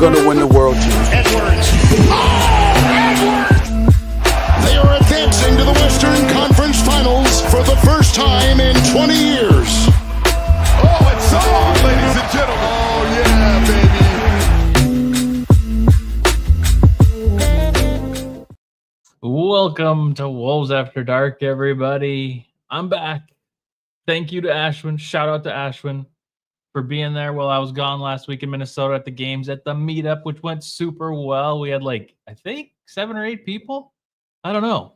going to win the world team. Edwards. Edwards! They are advancing to the Western Conference Finals for the first time in 20 years. Oh, it's on, ladies and gentlemen. Oh, yeah, baby. Welcome to Wolves After Dark, everybody. I'm back. Thank you to Ashwin. Shout out to Ashwin for being there while I was gone last week in Minnesota at the games at the meetup, which went super well. We had I think 7 or 8 people. I don't know.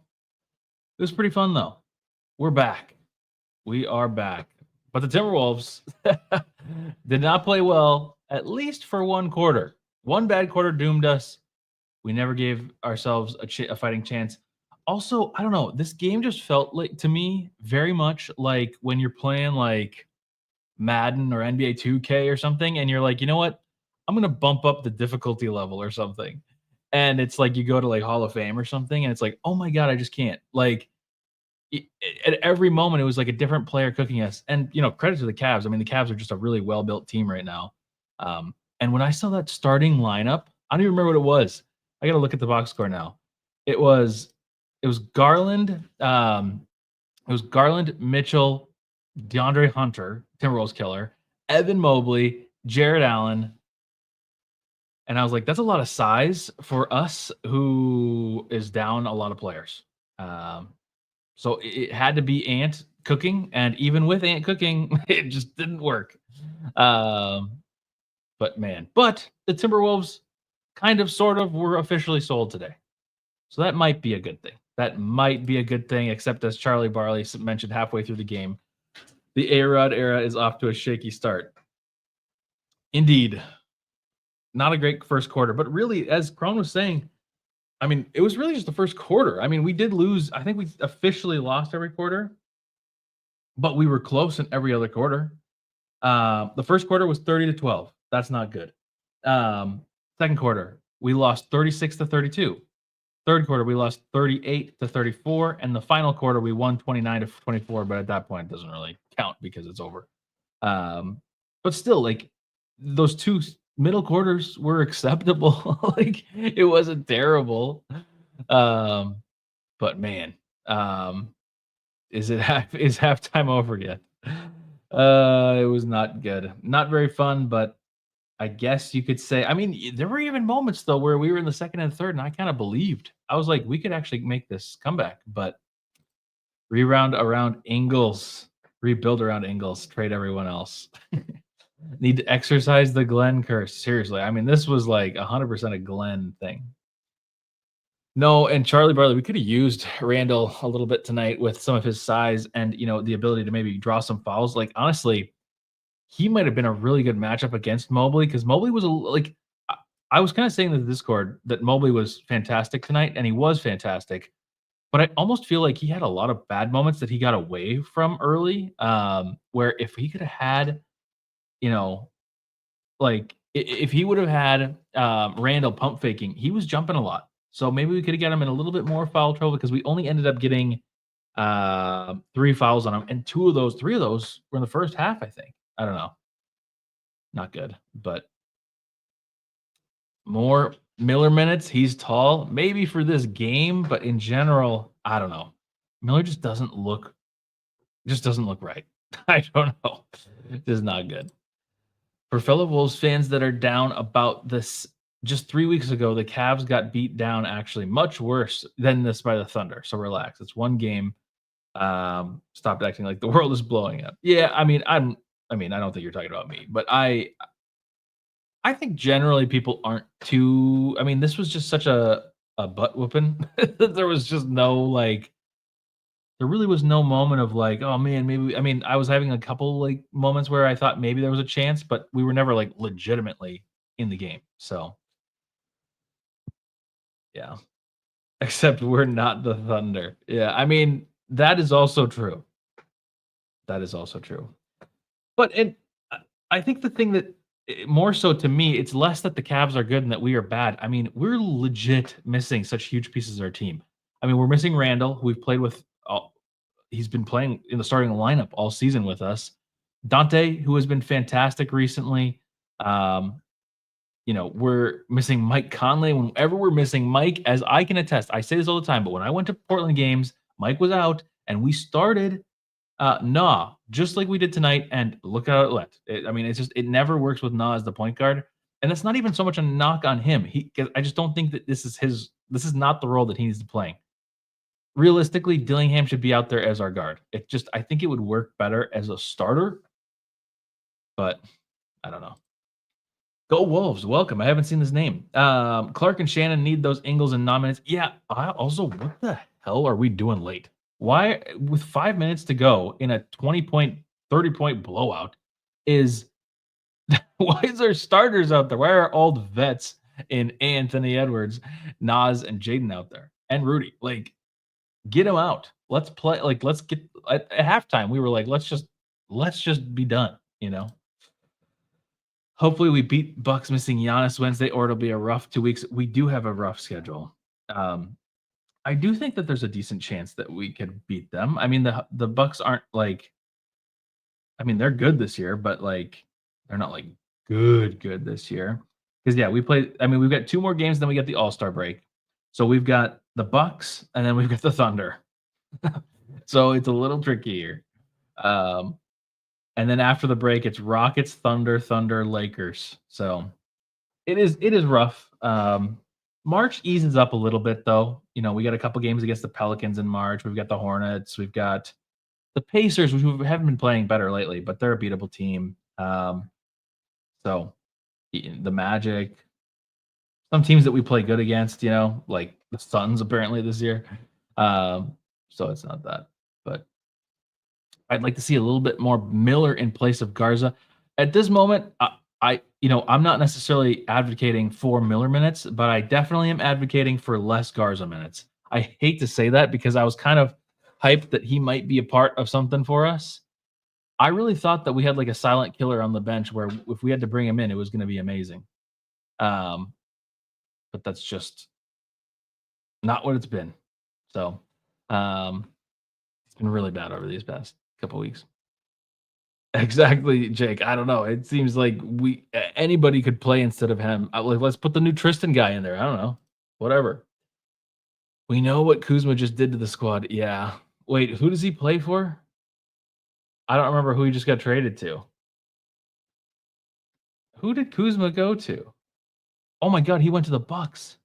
It was pretty fun though. We're back. We are back. But the Timberwolves did not play well, at least for one quarter. One bad quarter doomed us. We never gave ourselves a fighting chance. Also, I don't know. This game just felt like, to me, very much like when you're playing Madden or NBA 2K or something, and you're like, you know what? I'm going to bump up the difficulty level or something. And it's like you go to Hall of Fame or something, and it's like, oh my God, I just can't. At every moment, it was like a different player cooking us. And, credit to the Cavs. I mean, the Cavs are just a really well-built team right now. And when I saw that starting lineup, I don't even remember what it was. I got to look at the box score now. It was Garland. It was Garland, Mitchell, DeAndre Hunter, Timberwolves killer, Evan Mobley, Jared Allen. And I was like, that's a lot of size for us who is down a lot of players. So it had to be Ant cooking. And even with Ant cooking, it just didn't work. But the Timberwolves kind of, sort of, were officially sold today. So that might be a good thing. Except as Charlie Barley mentioned halfway through the game, the A-Rod era is off to a shaky start. Indeed. Not a great first quarter, but really, as Kron was saying, I mean, it was really just the first quarter. I mean, we did lose. I think we officially lost every quarter, but we were close in every other quarter. The first quarter was 30-12. That's not good. Second quarter, we lost 36-32. Third quarter, we lost 38-34. And the final quarter, we won 29-24. But at that point, it doesn't really count because it's over. But still, those two middle quarters were acceptable. It wasn't terrible. But man, is halftime over yet? It was not good. Not very fun, but I guess you could say, I mean, there were even moments though where we were in the second and third, and I kind of believed. I was like, we could actually make this comeback, but rebuild around Ingles, trade everyone else. Need to exercise the Glenn curse. Seriously, I mean, this was 100% a Glenn thing. No, and Charlie Barley, we could have used Randall a little bit tonight with some of his size and, the ability to maybe draw some fouls. Honestly, he might have been a really good matchup against Mobley, because Mobley was I was kind of saying in the Discord that Mobley was fantastic tonight, and he was fantastic, but I almost feel like he had a lot of bad moments that he got away from early, where if he could have had, if he would have had Randall pump faking, he was jumping a lot. So maybe we could have got him in a little bit more foul trouble, because we only ended up getting 3 fouls on him, and 3 of those were in the first half, I think. I don't know. Not good, but more Miller minutes. He's tall, maybe for this game, but in general, I don't know. Miller just doesn't look right. I don't know. Just not good. For fellow Wolves fans that are down about this, just 3 weeks ago, the Cavs got beat down actually much worse than this by the Thunder. So relax. It's one game. Stop acting like the world is blowing up. Yeah, I mean, I don't think you're talking about me, but I think generally people aren't too. I mean, this was just such a butt whooping. There was just no there really was no moment of oh man, maybe. I mean, I was having a couple moments where I thought maybe there was a chance, but we were never legitimately in the game. So yeah, except we're not the Thunder. Yeah, I mean, that is also true. But I think the thing that more so to me, it's less that the Cavs are good and that we are bad. I mean, we're legit missing such huge pieces of our team. I mean, we're missing Randall, who we've played with. He's been playing in the starting lineup all season with us. Dante, who has been fantastic recently. we're missing Mike Conley. Whenever we're missing Mike, as I can attest, I say this all the time, but when I went to Portland games, Mike was out, and we started Nah, just like we did tonight, and look how it went. It never works with Nah as the point guard, and it's not even so much a knock on him. 'Cause I just don't think that this is not the role that he needs to play. Realistically, Dillingham should be out there as our guard. I think it would work better as a starter, but I don't know. Go Wolves! Welcome. I haven't seen this name. Clark and Shannon need those Ingles and non-minutes. Yeah. What the hell are we doing late? Why, with 5 minutes to go in a 20-point, 30-point blowout, why is there starters out there? Why are all the vets in Anthony Edwards, Nas, and Jaden out there, and Rudy? Like, get them out. Let's play. Like, let's get at halftime. We were like, let's just be done. Hopefully we beat Bucks missing Giannis Wednesday, or it'll be a rough 2 weeks. We do have a rough schedule. I do think that there's a decent chance that we could beat them. I mean, the Bucks aren't like, they're good this year, but like they're not like good this year. Because we play. We've got 2 more games, then we get the All-Star break. So we've got the Bucks, and then we've got the Thunder. So it's a little trickier. And then after the break, it's Rockets, Thunder, Lakers. So it is rough. March eases up a little bit, though. We got a couple games against the Pelicans in March. We've got the Hornets. We've got the Pacers, which we haven't been playing better lately, but they're a beatable team. So the Magic, some teams that we play good against, like the Suns apparently this year. So it's not that, but I'd like to see a little bit more Miller in place of Garza. At this moment, I'm not necessarily advocating for Miller minutes, but I definitely am advocating for less Garza minutes. I hate to say that because I was kind of hyped that he might be a part of something for us. I really thought that we had like a silent killer on the bench where if we had to bring him in, it was going to be amazing. But that's just not what it's been. So it's been really bad over these past couple weeks. Exactly, Jake. I don't know. It seems like anybody could play instead of him. Let's put the new Tristan guy in there. I don't know. Whatever. We know what Kuzma just did to the squad. Yeah. Wait, who does he play for? I don't remember who he just got traded to. Who did Kuzma go to? Oh my God, he went to the Bucks.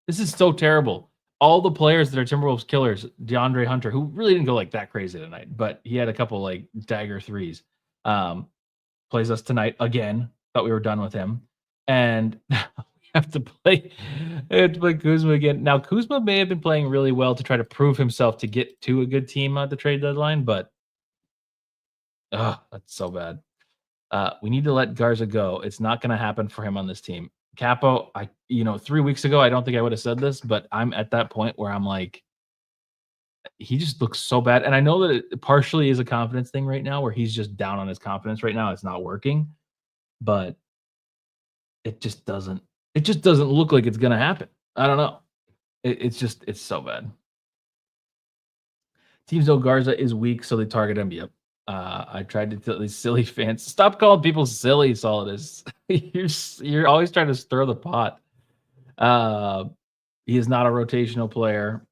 This is so terrible. All the players that are Timberwolves killers, DeAndre Hunter, who really didn't go like that crazy tonight, but he had a couple like dagger threes. Plays us tonight again. Thought we were done with him, and we have to play Kuzma again. Now Kuzma may have been playing really well to try to prove himself to get to a good team at the trade deadline, but that's so bad. We need to let Garza go. It's not going to happen for him on this team. Capo, 3 weeks ago, I don't think I would have said this, but I'm at that point where I'm like, he just looks so bad. And I know that it partially is a confidence thing right now where he's just down on his confidence right now. It's not working, but it just doesn't look like it's going to happen. I don't know. It's so bad. Teams know Garza is weak, so they target him. Yep. I tried to tell these silly fans, stop calling people silly, Solidus. You're always trying to stir the pot. He is not a rotational player.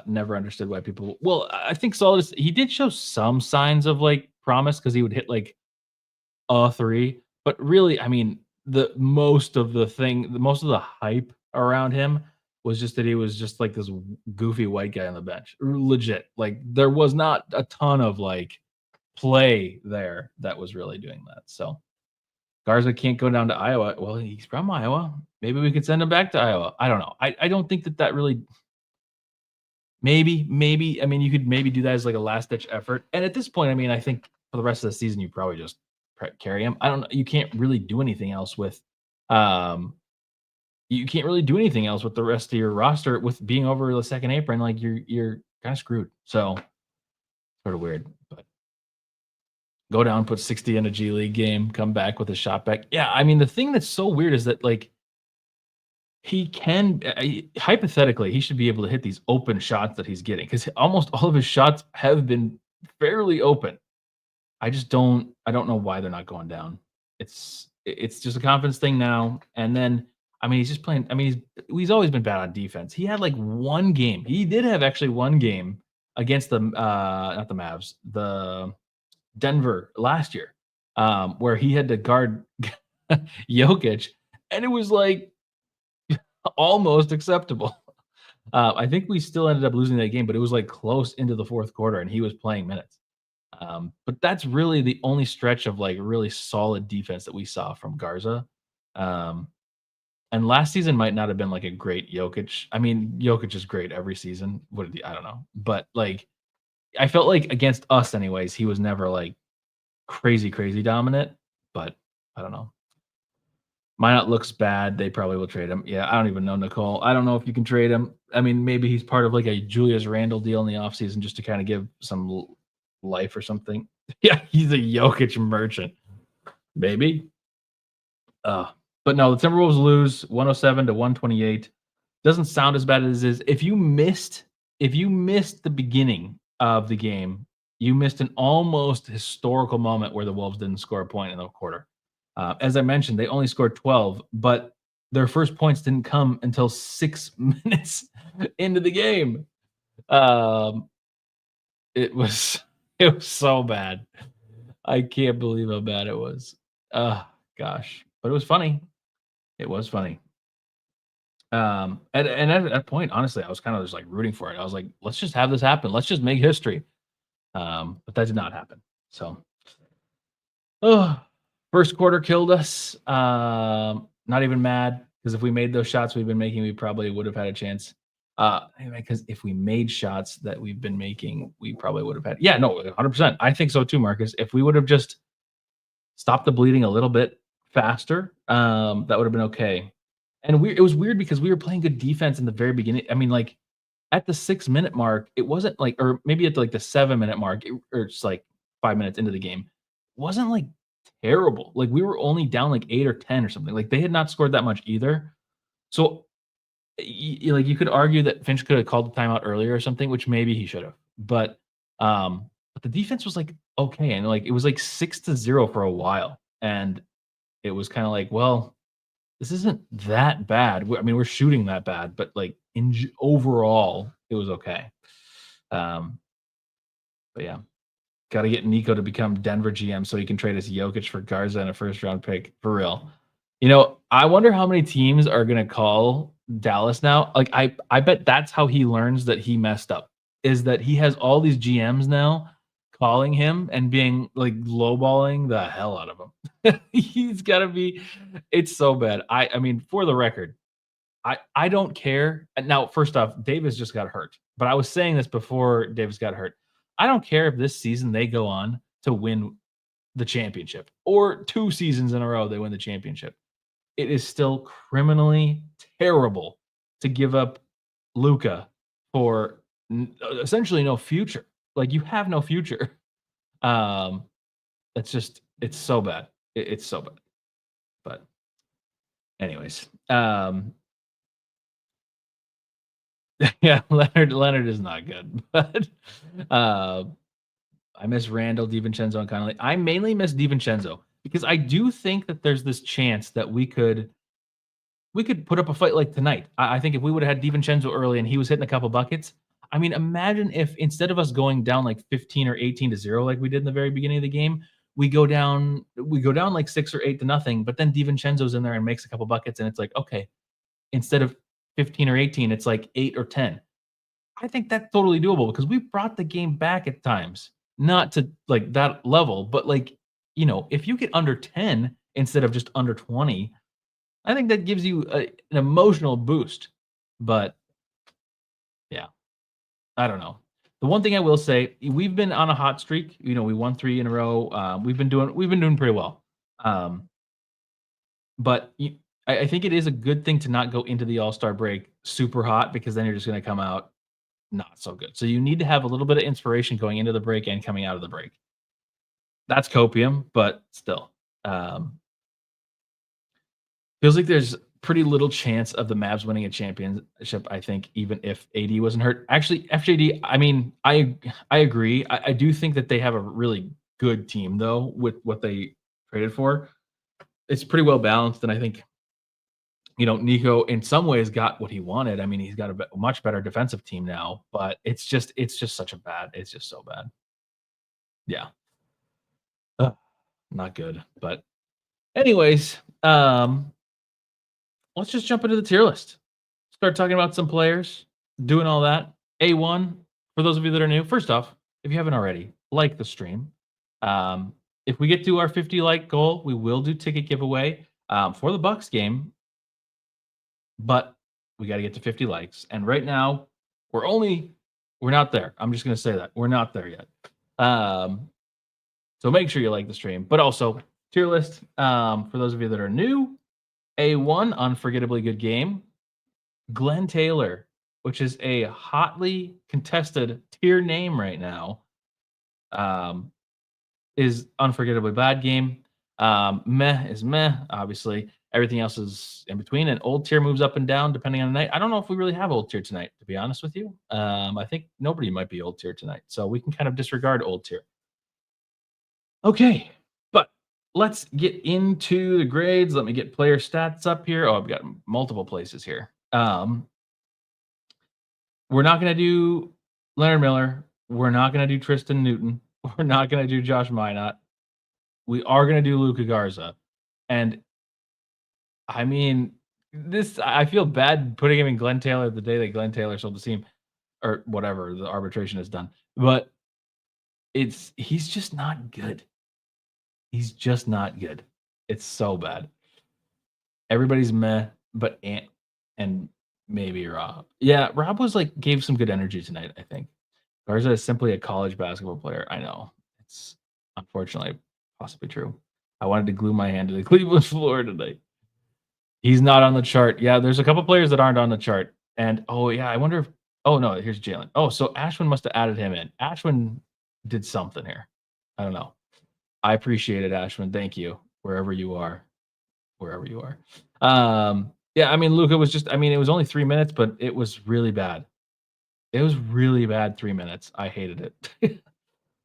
Never understood why people. Well, I think Solidus, he did show some signs of like promise because he would hit like a 3, but really, the most of the hype around him was just that he was just like this goofy white guy on the bench. Legit, like there was not a ton of like play there that was really doing that. So Garza can't go down to Iowa. Well, he's from Iowa. Maybe we could send him back to Iowa. I don't know. I don't think that really. Maybe. You could maybe do that as like a last ditch effort. And at this point, I think for the rest of the season, you probably just carry him. I don't know. You can't really do anything else with. You can't really do anything else with the rest of your roster with being over the second apron. Like you're kind of screwed. So sort of weird, but. Go down, put 60 in a G League game, come back with a shot back. Yeah, the thing that's so weird is that like he can hypothetically he should be able to hit these open shots that he's getting because almost all of his shots have been fairly open. I don't know why they're not going down. It's It's just a confidence thing now. And then, I mean, he's just playing. I mean, he's always been bad on defense. He had like one game. He did have actually one game against the not the Mavs, the Denver last year, where he had to guard Jokic, and it was like almost acceptable. I think we still ended up losing that game, but it was like close into the fourth quarter, and he was playing minutes. But that's really the only stretch of like really solid defense that we saw from Garza. Um, and last season might not have been like a great Jokic. I mean, Jokic is great every season. What did he, I don't know, but like I felt like against us, anyways, he was never like crazy dominant. But I don't know. Minot looks bad. They probably will trade him. Yeah, I don't even know, Nicole. I don't know if you can trade him. I mean, maybe he's part of like a Julius Randle deal in the offseason just to kind of give some life or something. Yeah, he's a Jokic merchant. Maybe. But no, the Timberwolves lose 107 to 128. Doesn't sound as bad as it is. If you missed the beginning of the game, you missed an almost historical moment where the Wolves didn't score a point in the quarter. As I mentioned, they only scored 12, but their first points didn't come until 6 minutes into the game. It was so bad. I can't believe how bad it was. Gosh, but it was funny. It was funny. And at that point, honestly, I was kind of just like rooting for it. I was like, let's just have this happen. Let's just make history. But that did not happen. So, first quarter killed us. Not even mad because if we made those shots we've been making, we probably would have had a chance. Anyway, because if we made shots that we've been making, we probably would have had. Yeah, no, 100%. I think so too, Marcus. If we would have just stopped the bleeding a little bit faster, that would have been okay. And it was weird because we were playing good defense in the very beginning. I mean, like at the 6 minute mark, it wasn't like, or maybe at like the 7 minute mark, or it's like 5 minutes into the game, it wasn't like terrible. Like we were only down like 8 or 10 or something. Like they had not scored that much either. So like you could argue that Finch could have called the timeout earlier or something, which maybe he should have. But the defense was like okay, and like it was like 6-0 for a while, and it was kind of like, well, this isn't that bad. I mean, we're shooting that bad, but like overall, it was okay. But yeah, got to get Nico to become Denver GM so he can trade us Jokic for Garza and a first round pick for real. You know, I wonder how many teams are gonna call Dallas now. Like, I bet that's how he learns that he messed up. Is that he has all these GMs now calling him and being like lowballing the hell out of him. He's got to be. It's so bad. I mean, for the record, I don't care. Now, first off, Davis just got hurt, but I was saying this before Davis got hurt. I don't care if this season they go on to win the championship or 2 seasons in a row they win the championship. It is still criminally terrible to give up Luka for essentially no future. Like you have no future. It's so bad. It's so bad. But anyways, yeah, Leonard is not good. But I miss Randall, DiVincenzo, and Connolly. I mainly miss DiVincenzo because I do think that there's this chance that we could put up a fight like tonight. I think if we would have had DiVincenzo early and he was hitting a couple buckets, I mean, imagine if instead of us going down like 15 or 18-0 like we did in the very beginning of the game, we go down like 6 or 8-0, but then DiVincenzo's in there and makes a couple buckets, and it's like, okay, instead of 15 or 18, it's like 8 or 10. I think that's totally doable because we brought the game back at times, not to like that level, but like, you know, if you get under 10 instead of just under 20, I think that gives you an emotional boost. But yeah, I don't know. The one thing I will say, we've been on a hot streak. You know, we won 3 in a row. We've been doing pretty well. But I think it is a good thing to not go into the All-Star break super hot because then you're just going to come out not so good. So you need to have a little bit of inspiration going into the break and coming out of the break. That's copium, but still. Feels like there's pretty little chance of the Mavs winning a championship, I think, even if AD wasn't hurt. Actually, FJD, I mean, I agree. I do think that they have a really good team, though, with what they traded for. it's pretty well balanced, and I think Nico in some ways got what he wanted. I mean, he's got a much better defensive team now, but it's just such a bad. It's just so bad. Yeah, not good. But anyways, let's just jump into the tier list. Start talking about some players, doing all that. A1 for those of you that are new. First off, if you haven't already, like the stream. If we get to our 50 like goal, we will do ticket giveaway for the Bucks game. But we got to get to 50 likes. And right now, we're not there. I'm just going to say that. We're not there yet. So make sure you like the stream. But also, tier list for those of you that are new. A1, unforgettably good game. Glenn Taylor, which is a hotly contested tier name right now, is unforgettably bad game. Meh is meh, obviously. Everything else is in between, and old tier moves up and down depending on the night. I don't know if we really have old tier tonight, to be honest with you. I think nobody might be old tier tonight, so we can kind of disregard old tier. Okay, but let's get into the grades. Let me get player stats up here. Oh, I've got multiple places here. We're not going to do Leonard Miller. We're not going to do Tristan Newton. We're not going to do Josh Minot. We are going to do Luka Garza. And I mean, I feel bad putting him in Glenn Taylor the day that Glenn Taylor sold the team or whatever the arbitration is done. But he's just not good. He's just not good. It's so bad. Everybody's meh, but and maybe Rob. Yeah, Rob gave some good energy tonight, I think. Garza is simply a college basketball player. I know. It's unfortunately possibly true. I wanted to glue my hand to the Cleveland floor tonight. He's not on the chart. Yeah, there's a couple players that aren't on the chart. And I wonder if no, here's Jalen. Oh, so Ashwin must have added him in. Ashwin did something here. I don't know. I appreciate it, Ashwin. Thank you. Wherever you are. Yeah, I mean, Luka was it was only 3 minutes, but it was really bad. It was really bad 3 minutes. I hated it.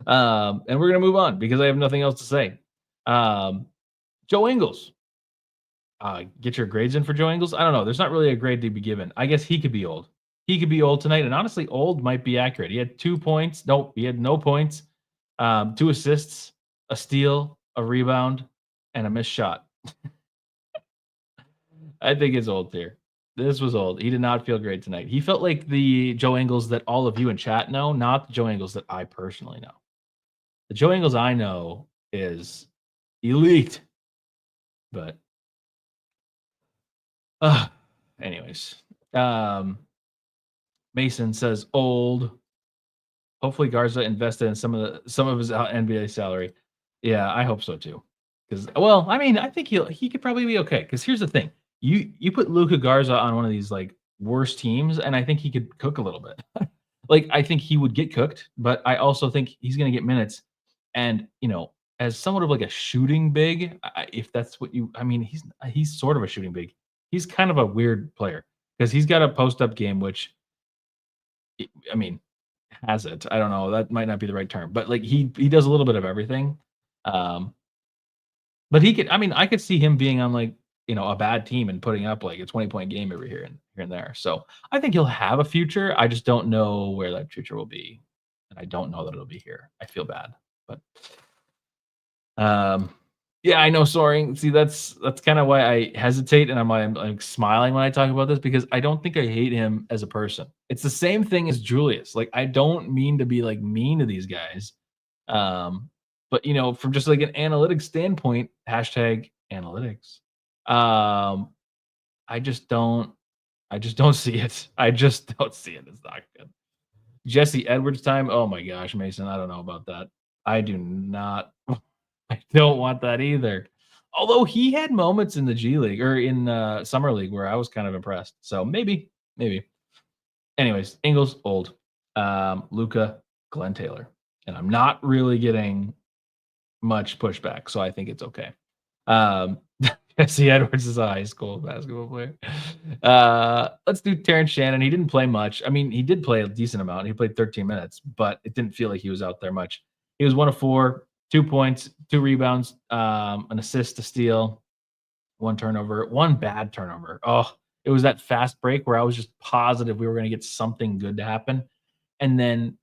And we're going to move on because I have nothing else to say. Joe Ingles. Get your grades in for Joe Ingles. I don't know. There's not really a grade to be given. I guess he could be old. He could be old tonight. And honestly, old might be accurate. He had 2 points. Nope, he had no points. 2 assists, a steal, a rebound, and a missed shot. I think it's old here. This was old. He did not feel great tonight. He felt like the Joe Ingles that all of you in chat know, not the Joe Ingles that I personally know. The Joe Ingles I know is elite. But anyways. Mason says old. Hopefully Garza invested in some of his NBA salary. Yeah, I hope so too. Because I think he could probably be okay. Because here's the thing. You put Luka Garza on one of these worst teams, and I think he could cook a little bit. I think he would get cooked, but I also think he's going to get minutes. And as somewhat of a shooting big, if that's what he's sort of a shooting big. He's kind of a weird player because he's got a post up game, which has it. I don't know. That might not be the right term, but he does a little bit of everything. But he could. I could see him being on a bad team and putting up a 20-point game every here and there. So I think he'll have a future. I just don't know where that future will be, and I don't know that it'll be here. I feel bad, but yeah, I know. Soaring. See, that's kind of why I hesitate, and I'm smiling when I talk about this because I don't think I hate him as a person. It's the same thing as Julius. I don't mean to be mean to these guys, but from just an analytics standpoint, #analytics. I just don't see it. I just don't see it. It's not good. Jesse Edwards time. Oh my gosh, Mason. I don't know about that. I do not. I don't want that either. Although he had moments in the G League or in Summer League where I was kind of impressed. So maybe. Anyways, Ingles old. Luka, Glenn Taylor. And I'm not really getting much pushback, so I think it's okay. Jesse Edwards is a high school basketball player. Let's do Terrence Shannon. He didn't play much. He did play a decent amount. He played 13 minutes, but it didn't feel like he was out there much. He was 1 of 4, 2 points, 2 rebounds, an assist, a steal. one turnover, one bad turnover. Oh, it was that fast break where I was just positive we were going to get something good to happen. And then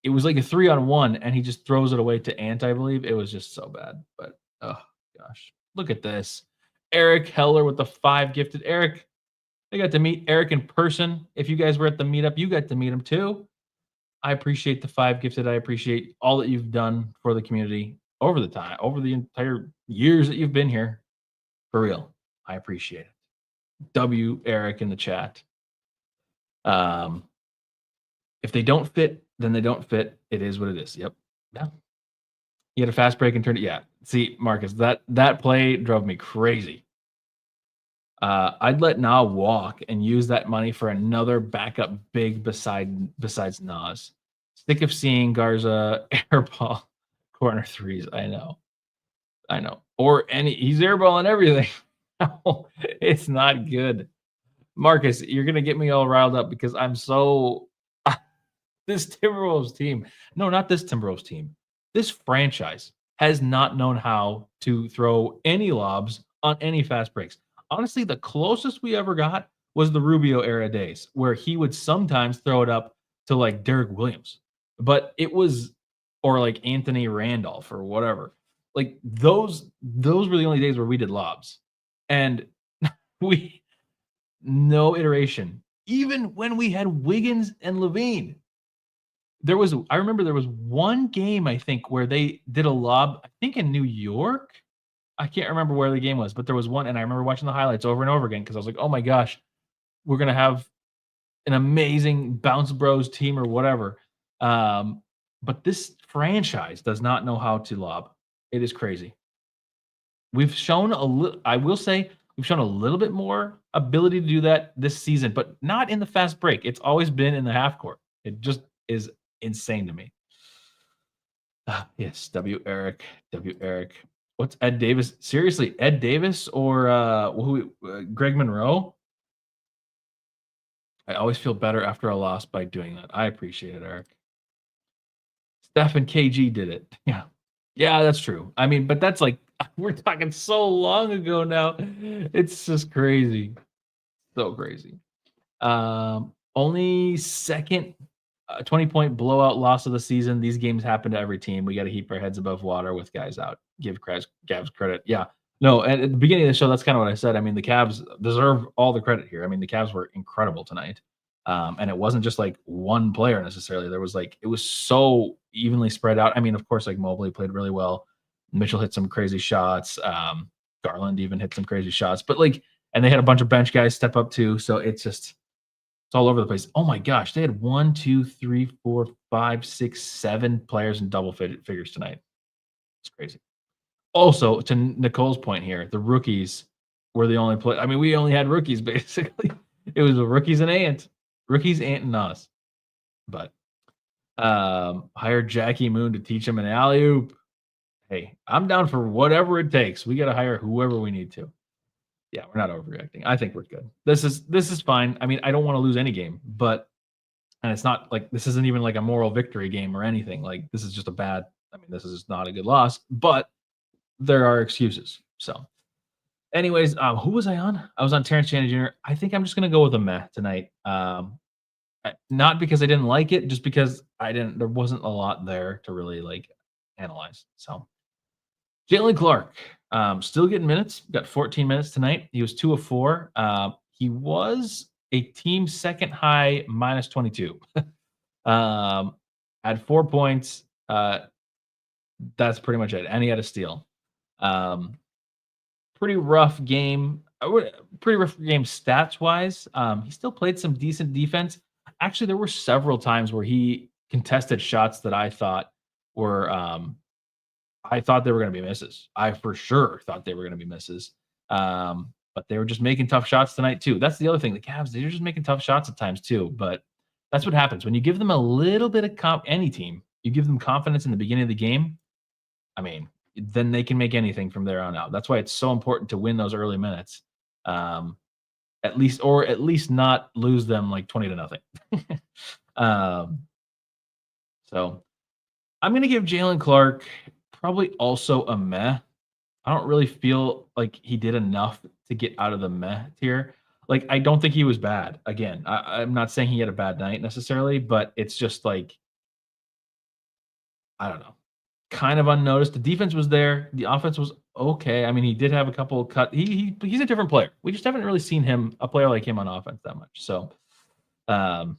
it was like a 3-on-1, and he just throws it away to Ant, I believe. It was just so bad. But oh gosh, look at this. Eric Heller with the 5 gifted. Eric, I got to meet Eric in person. If you guys were at the meetup, you got to meet him too. I appreciate the 5 gifted. I appreciate all that you've done for the community over the entire years that you've been here. For real. I appreciate it. W Eric in the chat. If they don't fit, then they don't fit. It is what it is. Yep. Yeah. He had a fast break and turned it. Yeah. See, Marcus, that play drove me crazy. I'd let Na walk and use that money for another backup big besides Nas. Sick of seeing Garza airball corner threes. I know. Or he's airballing everything. No, it's not good. Marcus, you're gonna get me all riled up because I'm so this Timberwolves team. No, not this Timberwolves team. This franchise has not known how to throw any lobs on any fast breaks. Honestly, the closest we ever got was the Rubio era days, where he would sometimes throw it up to like Derek Williams, but it was or like Anthony Randolph or whatever. Like those were the only days where we did lobs, and we no iteration. Even when we had Wiggins and Levine, I remember there was one game I think where they did a lob. I think in New York. I can't remember where the game was, but there was one, and I remember watching the highlights over and over again because I was like, "Oh my gosh, we're gonna have an amazing Bounce Bros team or whatever." But this franchise does not know how to lob. It is crazy. We've shown a little. I will say we've shown a little bit more ability to do that this season, but not in the fast break. It's always been in the half court. It just is insane to me. Yes, W. Eric. What's Ed Davis? Seriously, Ed Davis or Greg Monroe? I always feel better after a loss by doing that. I appreciate it, Eric. Steph and KG did it. Yeah. Yeah, that's true. I mean, but that's like we're talking so long ago now. It's just crazy. So crazy. Only second 20-point blowout loss of the season. These games happen to every team. We got to keep our heads above water with guys out. Give Cavs credit. Yeah. No, at the beginning of the show, that's kind of what I said. I mean, the Cavs deserve all the credit here. I mean, the Cavs were incredible tonight. And it wasn't just like one player necessarily. There was like, it was so evenly spread out. I mean, of course, like Mobley played really well. Mitchell hit some crazy shots. Garland even hit some crazy shots. But like, and they had a bunch of bench guys step up too. So it's all over the place. Oh my gosh, they had 1, 2, 3, 4, 5, 6, 7 players in double figures tonight. It's crazy. Also, to Nicole's point here, the rookies were the only play. I mean, we only had rookies basically. It was the rookies and Ant, and us. But hire Jackie Moon to teach him an alley oop. Hey, I'm down for whatever it takes. We got to hire whoever we need to. Yeah, we're not overreacting. I think we're good. This is fine. I mean, I don't want to lose any game, but and it's not like this isn't even like a moral victory game or anything. Like this is just this is not a good loss, but there are excuses. So anyways, who was I on? I was on Terrence Shannon Jr. I think I'm just gonna go with a meh tonight. Not because I didn't like it, just because there wasn't a lot there to really like analyze. So Jalen Clark, still getting minutes. Got 14 minutes tonight. He was 2 of 4. He was a team second high minus 22. Had 4 points. That's pretty much it. And he had a steal. Pretty rough game. Pretty rough game stats wise. He still played some decent defense. Actually, there were several times where he contested shots that I thought were I thought they were going to be misses. I for sure thought they were going to be misses. But they were just making tough shots tonight too. That's the other thing. The Cavs, they're just making tough shots at times too. But that's what happens when you give them a little bit of any team, you give them confidence in the beginning of the game. I mean, then they can make anything from there on out. That's why it's so important to win those early minutes. At least not lose them like 20-0. So I'm going to give Jalen Clark probably also a meh. I don't really feel like he did enough to get out of the meh tier. Like, I don't think he was bad. Again, I'm not saying he had a bad night necessarily, but it's just like, I don't know, kind of unnoticed. The defense was there. The offense was okay. I mean, he did have a couple cut. He's a different player. We just haven't really seen a player like him on offense that much. So, um,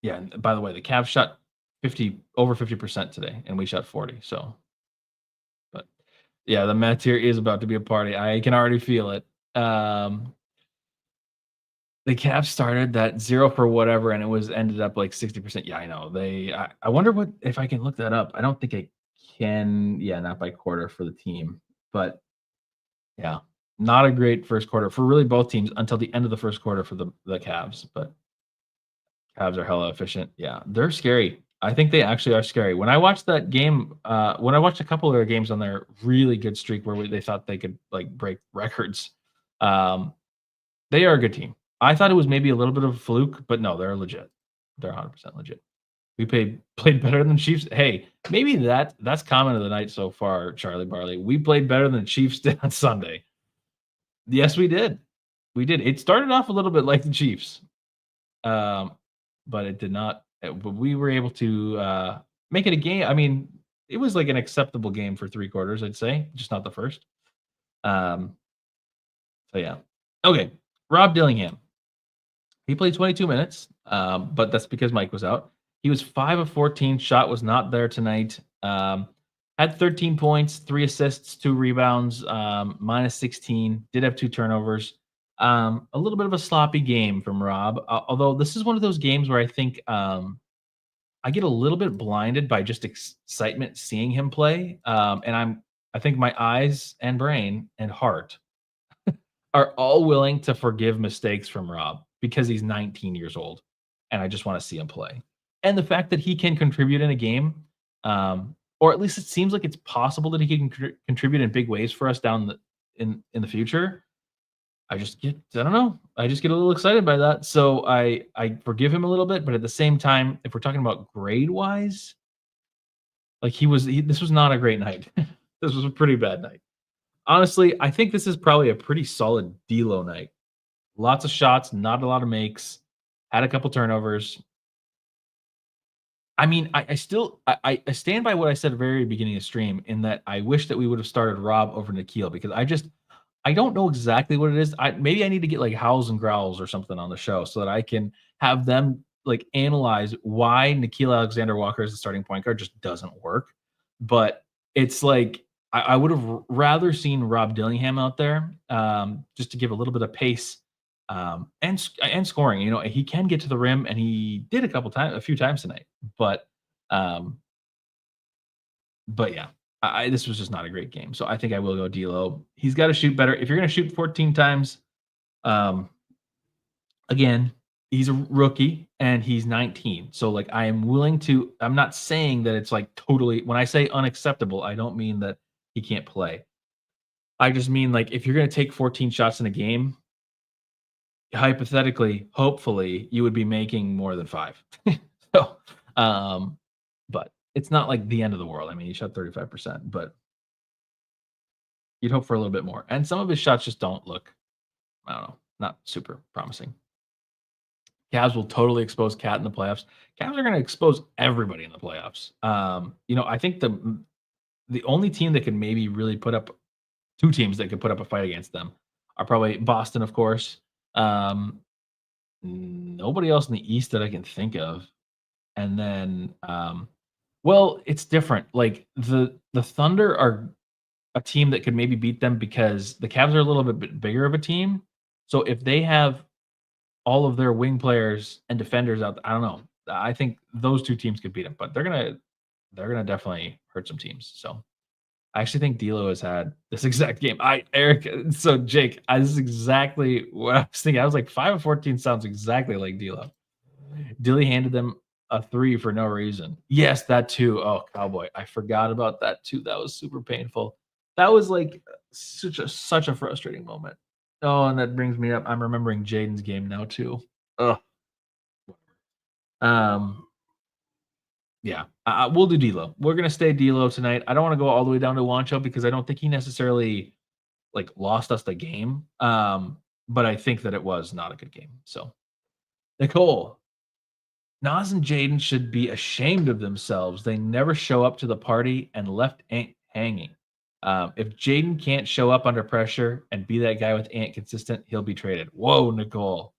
yeah. And by the way, the Cavs shot over 50% today, and we shot 40. So, but yeah, the Mets here is about to be a party. I can already feel it. The Cavs started that 0 for whatever, and it was ended up like 60%. Yeah, I know. I wonder what if I can look that up. I don't think I can. Yeah, not by quarter for the team, but yeah, not a great first quarter for really both teams until the end of the first quarter for the Cavs. But Cavs are hella efficient. Yeah, they're scary. I think they actually are scary. When I watched that game, when I watched a couple of their games on their really good streak where they thought they could like break records, um, they are a good team. I thought it was maybe a little bit of a fluke, but no, they're legit. They're 100% legit. We played better than Chiefs. Hey, maybe that's comment of the night so far, Charlie Barley. We played better than the Chiefs did on Sunday. Yes, we did. We did. It started off a little bit like the Chiefs, but it did not. But we were able to make it a game. I mean, it was like an acceptable game for 3 quarters, I'd say, just not the first. Um, so yeah. Okay, Rob Dillingham. He played 22 minutes, but that's because Mike was out. He was 5 of 14. Shot was not there tonight. Had 13 points, 3 assists, 2 rebounds, minus 16. Did have 2 turnovers. A little bit of a sloppy game from Rob. Although this is one of those games where I think I get a little bit blinded by just excitement seeing him play, and I think my eyes and brain and heart are all willing to forgive mistakes from Rob because he's 19 years old, and I just want to see him play. And the fact that he can contribute in a game, or at least it seems like it's possible that he can contribute in big ways for us in the future. I don't know. I just get a little excited by that. So I forgive him a little bit, but at the same time, if we're talking about grade wise, like this was not a great night. This was a pretty bad night. Honestly, I think this is probably a pretty solid D'Lo night. Lots of shots, not a lot of makes. Had a couple turnovers. I mean, I stand by what I said at the very beginning of stream in that I wish that we would have started Rob over Nikhil because I don't know exactly what it is. Maybe I need to get like Howls and Growls or something on the show so that I can have them like analyze why Nikhil Alexander-Walker as the starting point guard just doesn't work. But it's like I would have rather seen Rob Dillingham out there just to give a little bit of pace and scoring. You know, he can get to the rim, and he did a few times tonight. But yeah, this was just not a great game. So I think I will go D'Lo. He's got to shoot better. If you're going to shoot 14 times, again, he's a rookie and he's 19. So like I am willing to. I'm not saying that it's like totally. When I say unacceptable, I don't mean that he can't play. I just mean like if you're going to take 14 shots in a game, hypothetically, hopefully, you would be making more than 5. So, but it's not like the end of the world. I mean, he shot 35%, but you'd hope for a little bit more. And some of his shots just don't look, I don't know, not super promising. Cavs will totally expose Cat in the playoffs. Cavs are going to expose everybody in the playoffs. You know, I think the only team that can maybe really put up 2 teams that could put up a fight against them are probably Boston, of course. Nobody else in the East that I can think of. And then, well, it's different. Like the Thunder are a team that could maybe beat them because the Cavs are a little bit bigger of a team. So if they have all of their wing players and defenders out, I don't know. I think those 2 teams could beat them, but they're gonna definitely hurt some teams. So I actually think D'Lo has had this exact game. Eric, so Jake, this is exactly what I was thinking. I was like 5 of 14 sounds exactly like D'Lo. Dilly handed them a 3 for no reason. Yes, that too. Oh, Cowboy, I forgot about that too. That was super painful. That was like such a frustrating moment. Oh, and that brings me up. I'm remembering Jaden's game now too. Ugh. Yeah, we'll do D'Lo. We're gonna stay D'Lo tonight. I don't want to go all the way down to Wancho because I don't think he necessarily like lost us the game. But I think that it was not a good game. So Nicole, Nas and Jaden should be ashamed of themselves. They never show up to the party and left Ant hanging. If Jaden can't show up under pressure and be that guy with Ant consistent, he'll be traded. Whoa, Nicole.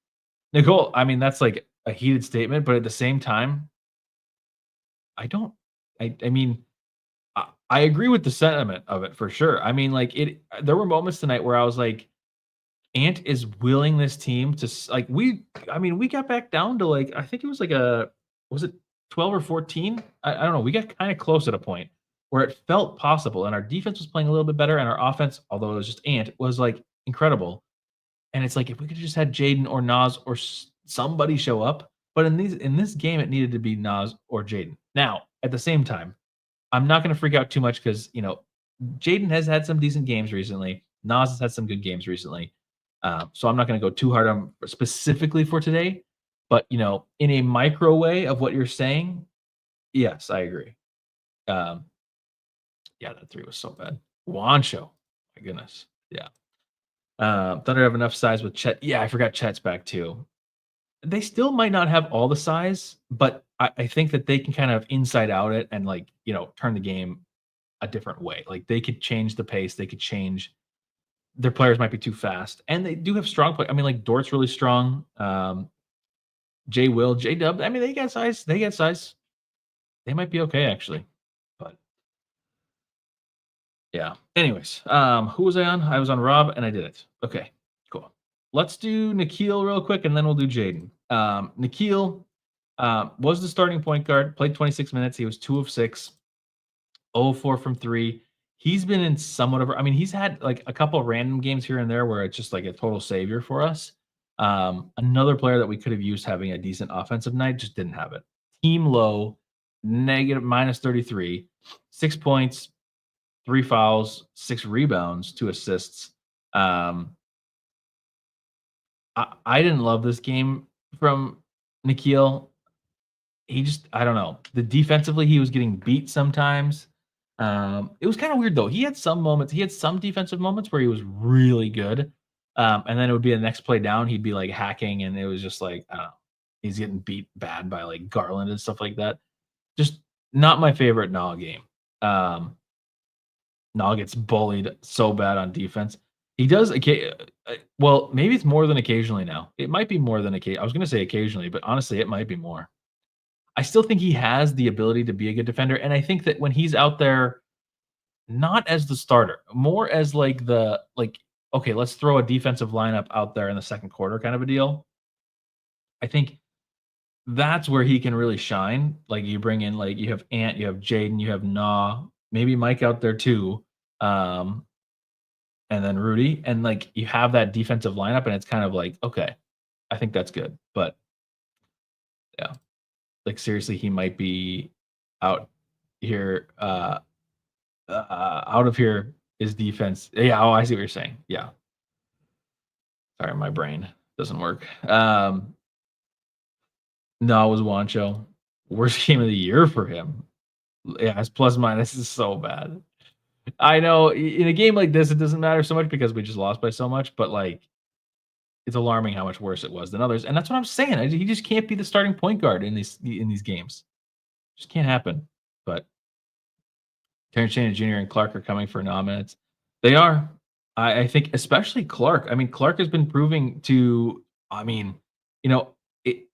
Nicole, I mean, that's like a heated statement, but at the same time, I don't I mean, I agree with the sentiment of it for sure. I mean, like there were moments tonight where I was like, Ant is willing this team to like I mean, we got back down to like I think it was like was it 12 or 14? I don't know. We got kind of close at a point where it felt possible and our defense was playing a little bit better and our offense, although it was just Ant, was like incredible. And it's like if we could have just had Jaden or Nas or somebody show up, but in this game it needed to be Nas or Jaden. Now, at the same time, I'm not going to freak out too much because Jaden has had some decent games recently. Nas has had some good games recently. So I'm not going to go too hard on specifically for today, but in a micro way of what you're saying, yes, I agree. Yeah, that 3 was so bad. Wancho, my goodness, yeah. Thunder have enough size with Chet. Yeah, I forgot Chet's back too. They still might not have all the size, but I think that they can kind of inside out it and turn the game a different way. Like they could change the pace, they could change their players might be too fast. And they do have strong play. I mean, like Dort's really strong. J Dub. I mean, they got size. They get size. They might be okay actually. But yeah. Anyways, who was I on? I was on Rob and I did it. Okay, cool. Let's do Nikhil real quick and then we'll do Jaden. Nikhil was the starting point guard, played 26 minutes. He was 2 of 6, 0 4 from 3. He's been in somewhat of I mean, he's had like a couple of random games here and there where it's just like a total savior for us. Another player that we could have used having a decent offensive night just didn't have it. Team low, negative -33, 6 points, 3 fouls, 6 rebounds, 2 assists. I didn't love this game from Nikhil. He just I don't know. The defensively he was getting beat sometimes. It was kind of weird though. He had some moments. He had some defensive moments where he was really good, and then it would be the next play down. He'd be like hacking, and it was just like I don't know. He's getting beat bad by like Garland and stuff like that. Just not my favorite Nah game. Nah gets bullied so bad on defense. He does. Well, maybe it's more than occasionally now. It might be more than occasionally. I was going to say occasionally, but honestly, it might be more. I still think he has the ability to be a good defender, and I think that when he's out there, not as the starter, more as okay, let's throw a defensive lineup out there in the second quarter kind of a deal. I think that's where he can really shine. Like you bring in you have Ant, you have Jaden, you have Nah, maybe Mike out there too, and then Rudy, and you have that defensive lineup, and it's kind of like okay, I think that's good, but yeah. Seriously, he might be out here, out of here. His defense. Yeah, I see what you're saying. Yeah. Sorry, my brain doesn't work. No, it was Wancho. Worst game of the year for him. Yeah, his plus minus is so bad. I know in a game like this, it doesn't matter so much because we just lost by so much, but it's alarming how much worse it was than others, and that's what I'm saying. He just can't be the starting point guard in these games. Just can't happen. But Terrence Shannon Jr. and Clark are coming for minutes. They are. I think especially Clark. I mean, Clark has been proving to. I mean,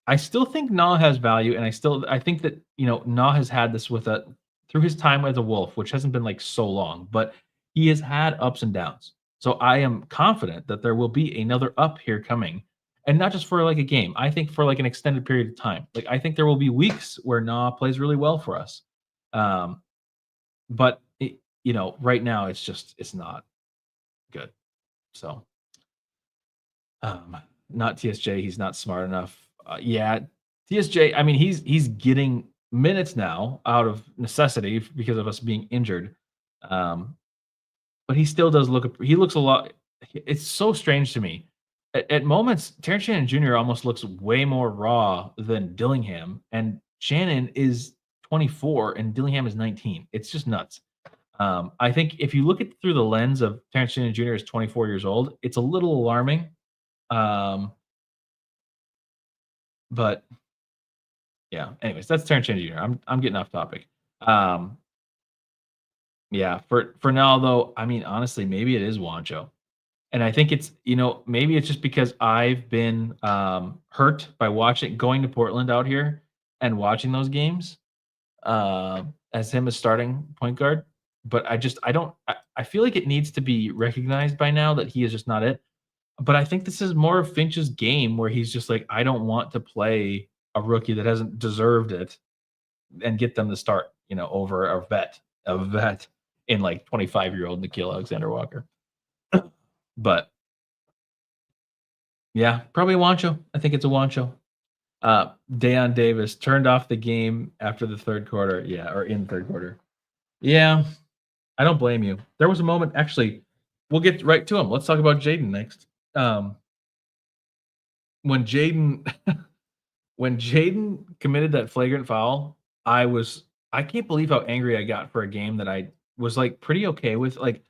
I still think Nah has value, and I think that Nah has had this through his time as a Wolf, which hasn't been so long, but he has had ups and downs. So I am confident that there will be another up here coming, and not just for a game. I think for an extended period of time. I think there will be weeks where Nah plays really well for us, but right now it's not good. So, not TSJ. He's not smart enough. Yeah, TSJ. I mean, he's getting minutes now out of necessity because of us being injured. But he still does he looks a lot. It's so strange to me. At moments, Terrence Shannon Jr. almost looks way more raw than Dillingham, and Shannon is 24 and Dillingham is 19. It's just nuts. I think if you look at through the lens of Terrence Shannon Jr. is 24 years old, it's a little alarming. But yeah, anyways, that's Terrence Shannon Jr. I'm getting off topic. Yeah, for now though, I mean, honestly, maybe it is Wancho. And I think it's, maybe it's just because I've been hurt by going to Portland out here and watching those games as him as starting point guard. But I feel like it needs to be recognized by now that he is just not it. But I think this is more of Finch's game where he's just like, I don't want to play a rookie that hasn't deserved it and get them to start, over a vet in like 25-year-old Nickeil Alexander-Walker. But yeah, probably Wancho. I think it's a Wancho. Dayon Davis turned off the game after the third quarter. Yeah, or in third quarter. Yeah, I don't blame you. There was a moment, actually, we'll get right to him. Let's talk about Jaden next. When Jaden committed that flagrant foul, I can't believe how angry I got for a game that I was like pretty okay with. Like,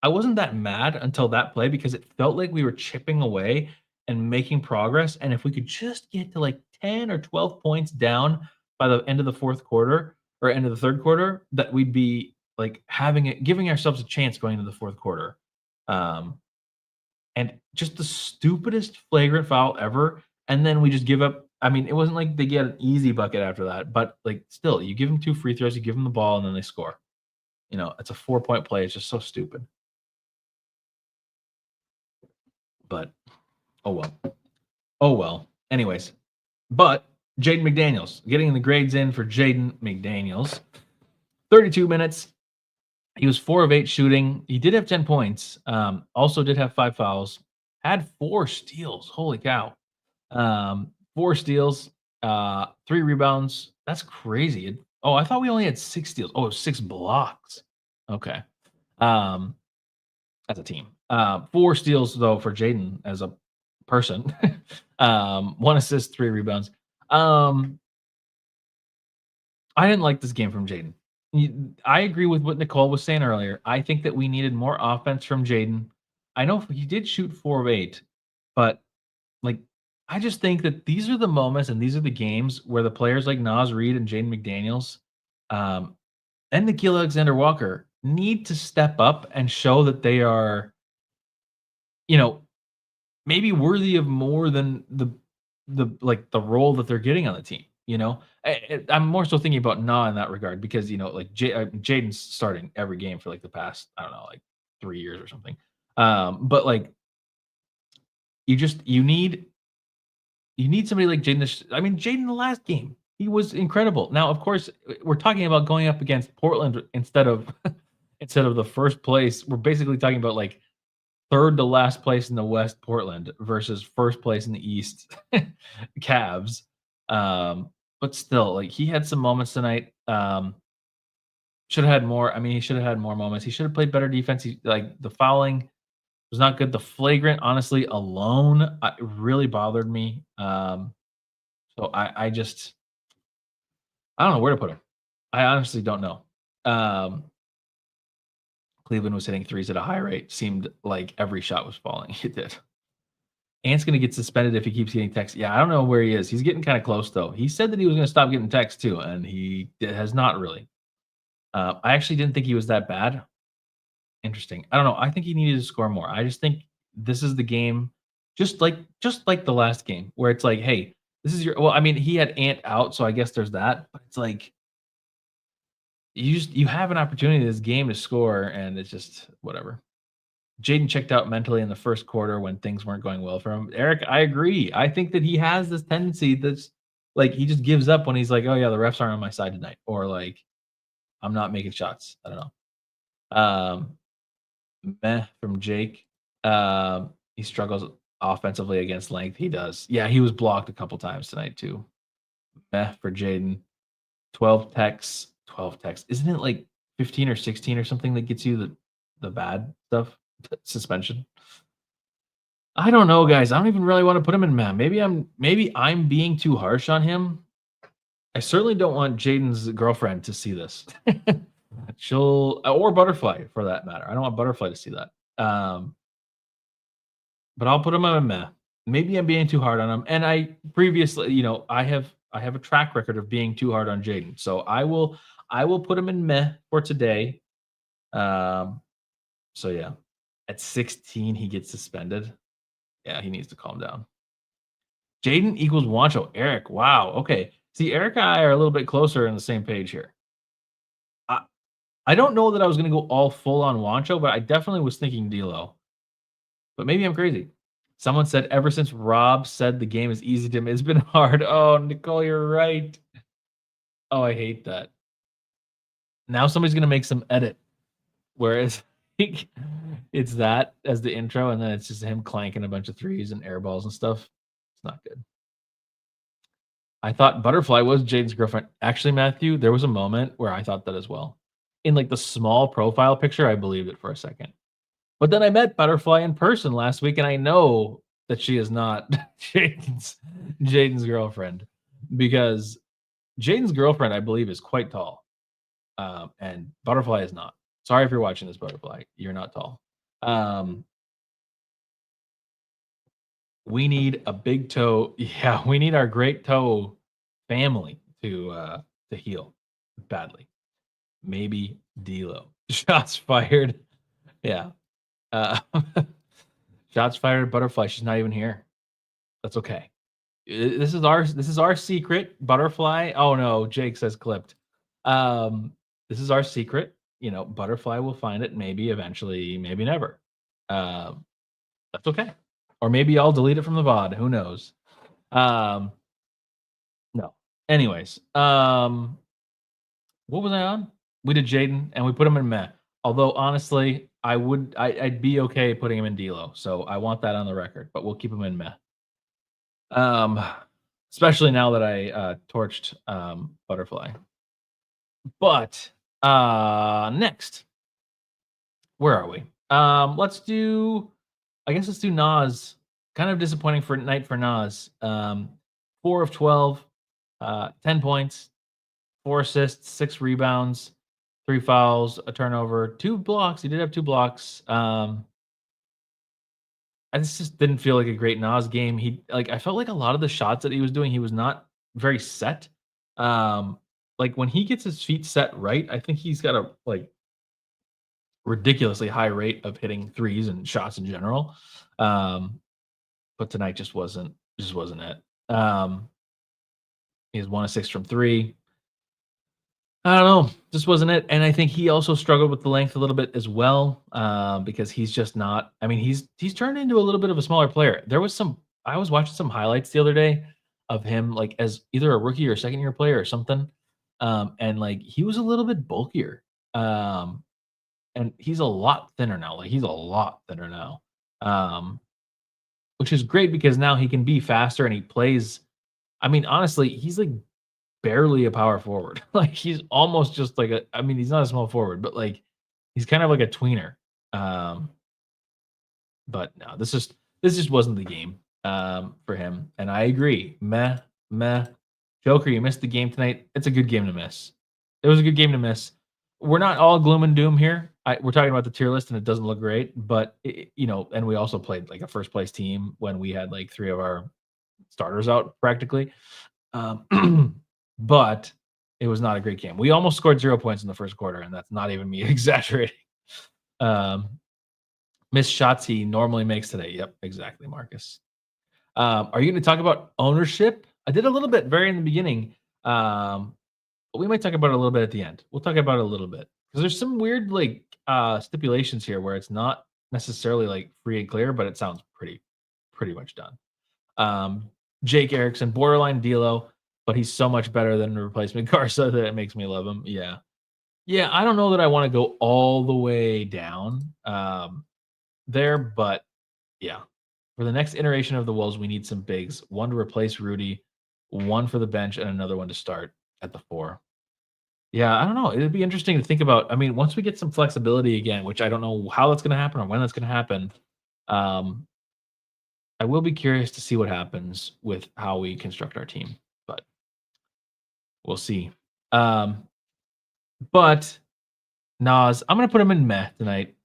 I wasn't that mad until that play because it felt like we were chipping away and making progress. And if we could just get to like 10 or 12 points down by the end of the fourth quarter or end of the third quarter, that we'd be like giving ourselves a chance going into the fourth quarter. And just the stupidest flagrant foul ever. And then we just give up. I mean, it wasn't like they get an easy bucket after that, but like still, you give them 2 free throws, you give them the ball, and then they score. It's a 4-point play. It's just so stupid. But oh well. Anyways, but Jaden McDaniels, getting the grades in for Jaden McDaniels. 32 minutes. He was 4 of 8 shooting. He did have 10 points. Also did have 5 fouls. Had 4 steals. Holy cow. 4 steals, 3 rebounds. That's crazy. I thought we only had 6 steals. Oh, 6 blocks. Okay. As a team. 4 steals though for Jaden as a person. 1 assist, 3 rebounds. I didn't like this game from Jaden. I agree with what Nicole was saying earlier. I think that we needed more offense from Jaden. I know he did shoot 4 of 8, but like I just think that these are the moments and these are the games where the players like Naz Reid and Jaden McDaniels and Nickeil Alexander-Walker need to step up and show that they are, maybe worthy of more than the role that they're getting on the team. I'm more so thinking about Na in that regard because Jaden's starting every game for like the past, I don't know, like 3 years or something. But like you need somebody like Jaden. I mean, Jaden the last game, he was incredible. Now, of course, we're talking about going up against Portland instead of the first place. We're basically talking about like third to last place in the West, Portland, versus first place in the East, Cavs. But still, like he had some moments tonight. Should have had more. I mean, he should have had more moments. He should have played better defense. The fouling was not good. The flagrant, honestly, alone, it really bothered me. So I don't know where to put him. I honestly don't know. Cleveland was hitting threes at a high rate. Seemed like every shot was falling. It did. Ant's going to get suspended if he keeps getting texts. Yeah, I don't know where he is. He's getting kind of close, though. He said that he was going to stop getting texts, too, and he has not really. I actually didn't think he was that bad. Interesting. I don't know. I think he needed to score more. I just think this is the game, just like the last game, where it's like, hey, this is your. Well, I mean, he had Ant out, so I guess there's that. But it's like you have an opportunity in this game to score, and it's just whatever. Jaden checked out mentally in the first quarter when things weren't going well for him. Eric, I agree. I think that he has this tendency that's like he just gives up when he's like, oh yeah, the refs aren't on my side tonight, or like I'm not making shots. I don't know. Meh from Jake. He struggles offensively against length. He does. Yeah, he was blocked a couple times tonight too. Meh for Jaden. 12 texts. Isn't it like 15 or 16 or something that gets you the bad stuff? Suspension. I don't know, guys. I don't even really want to put him in meh. Maybe I'm being too harsh on him. I certainly don't want Jaden's girlfriend to see this. She'll or Butterfly for that matter. I don't want Butterfly to see that. But I'll put him on a meh. Maybe I'm being too hard on him. And I previously, I have a track record of being too hard on Jaden. So I will put him in meh for today. So yeah. At 16, he gets suspended. Yeah, he needs to calm down. Jaden equals Wancho. Eric, wow. Okay. See, Eric and I are a little bit closer on the same page here. I don't know that I was going to go all full on Wancho, but I definitely was thinking D'Lo. But maybe I'm crazy. Someone said ever since Rob said the game is easy to him, it's been hard. Oh, Nicole, you're right. Oh, I hate that. Now somebody's going to make some edit. Whereas it's that as the intro, and then it's just him clanking a bunch of threes and air balls and stuff. It's not good. I thought Butterfly was Jaden's girlfriend. Actually, Matthew, there was a moment where I thought that as well. In like the small profile picture, I believed it for a second. But then I met Butterfly in person last week, and I know that she is not Jaden's girlfriend, because Jaden's girlfriend, I believe, is quite tall, and Butterfly is not. Sorry if you're watching this, Butterfly. You're not tall. We need a big toe. Yeah, we need our great toe family to heal badly. Maybe D'Lo. Shots fired. Yeah. Shots fired. Butterfly. She's not even here. That's okay. This is our secret. Butterfly. Oh no, Jake says clipped. This is our secret. Butterfly will find it. Maybe eventually. Maybe never. That's okay. Or maybe I'll delete it from the VOD. Who knows? No. Anyways, what was I on? We did Jaden, and we put him in meh. Although honestly, I'd be okay putting him in D'Lo. So I want that on the record, but we'll keep him in meh. Especially now that I torched Butterfly. But next, where are we? Let's do Nas. Kind of disappointing night for Nas. 4 of 12, 10 points, 4 assists, 6 rebounds, 3 fouls, a turnover, 2 blocks. He did have 2 blocks. I just didn't feel like a great Nas game. I felt like a lot of the shots that he was doing, he was not very set. Like when he gets his feet set right, I think he's got a ridiculously high rate of hitting threes and shots in general. But tonight just wasn't it. He has 1 of 6 from 3. I don't know, just wasn't it. And I think he also struggled with the length a little bit as well, because he's just not. I mean, he's turned into a little bit of a smaller player. I was watching some highlights the other day of him like as either a rookie or second year player or something, and like he was a little bit bulkier, and he's a lot thinner now. Which is great because now he can be faster and he plays. I mean, honestly, he's like barely a power forward. Like he's almost just like he's not a small forward, but like he's kind of like a tweener. But no, this just wasn't the game for him. And I agree. Meh. Joker, you missed the game tonight. It's a good game to miss. It was a good game to miss. We're not all gloom and doom here. We're talking about the tier list and it doesn't look great, but and we also played like a first place team when we had like 3 of our starters out practically. But it was not a great game. We almost scored 0 points in the first quarter, and that's not even me exaggerating. Missed shots he normally makes today. Yep, exactly, Marcus. Are you going to talk about ownership? I did a little bit very in the beginning, but we might talk about it a little bit at the end. We'll talk about it a little bit because there's some weird like stipulations here where it's not necessarily like free and clear, but it sounds pretty much done. Jake Erickson, borderline D'Lo, but he's so much better than the replacement Garza that it makes me love him. Yeah. I don't know that I want to go all the way down there, but yeah. For the next iteration of the Wolves, we need some bigs. 1 to replace Rudy, 1 for the bench, and another one to start at the 4. Yeah, I don't know. It'd be interesting to think about. I mean, once we get some flexibility again, which I don't know how that's going to happen or when that's going to happen, I will be curious to see what happens with how we construct our team. But We'll see. But Nas, I'm gonna put him in meh tonight.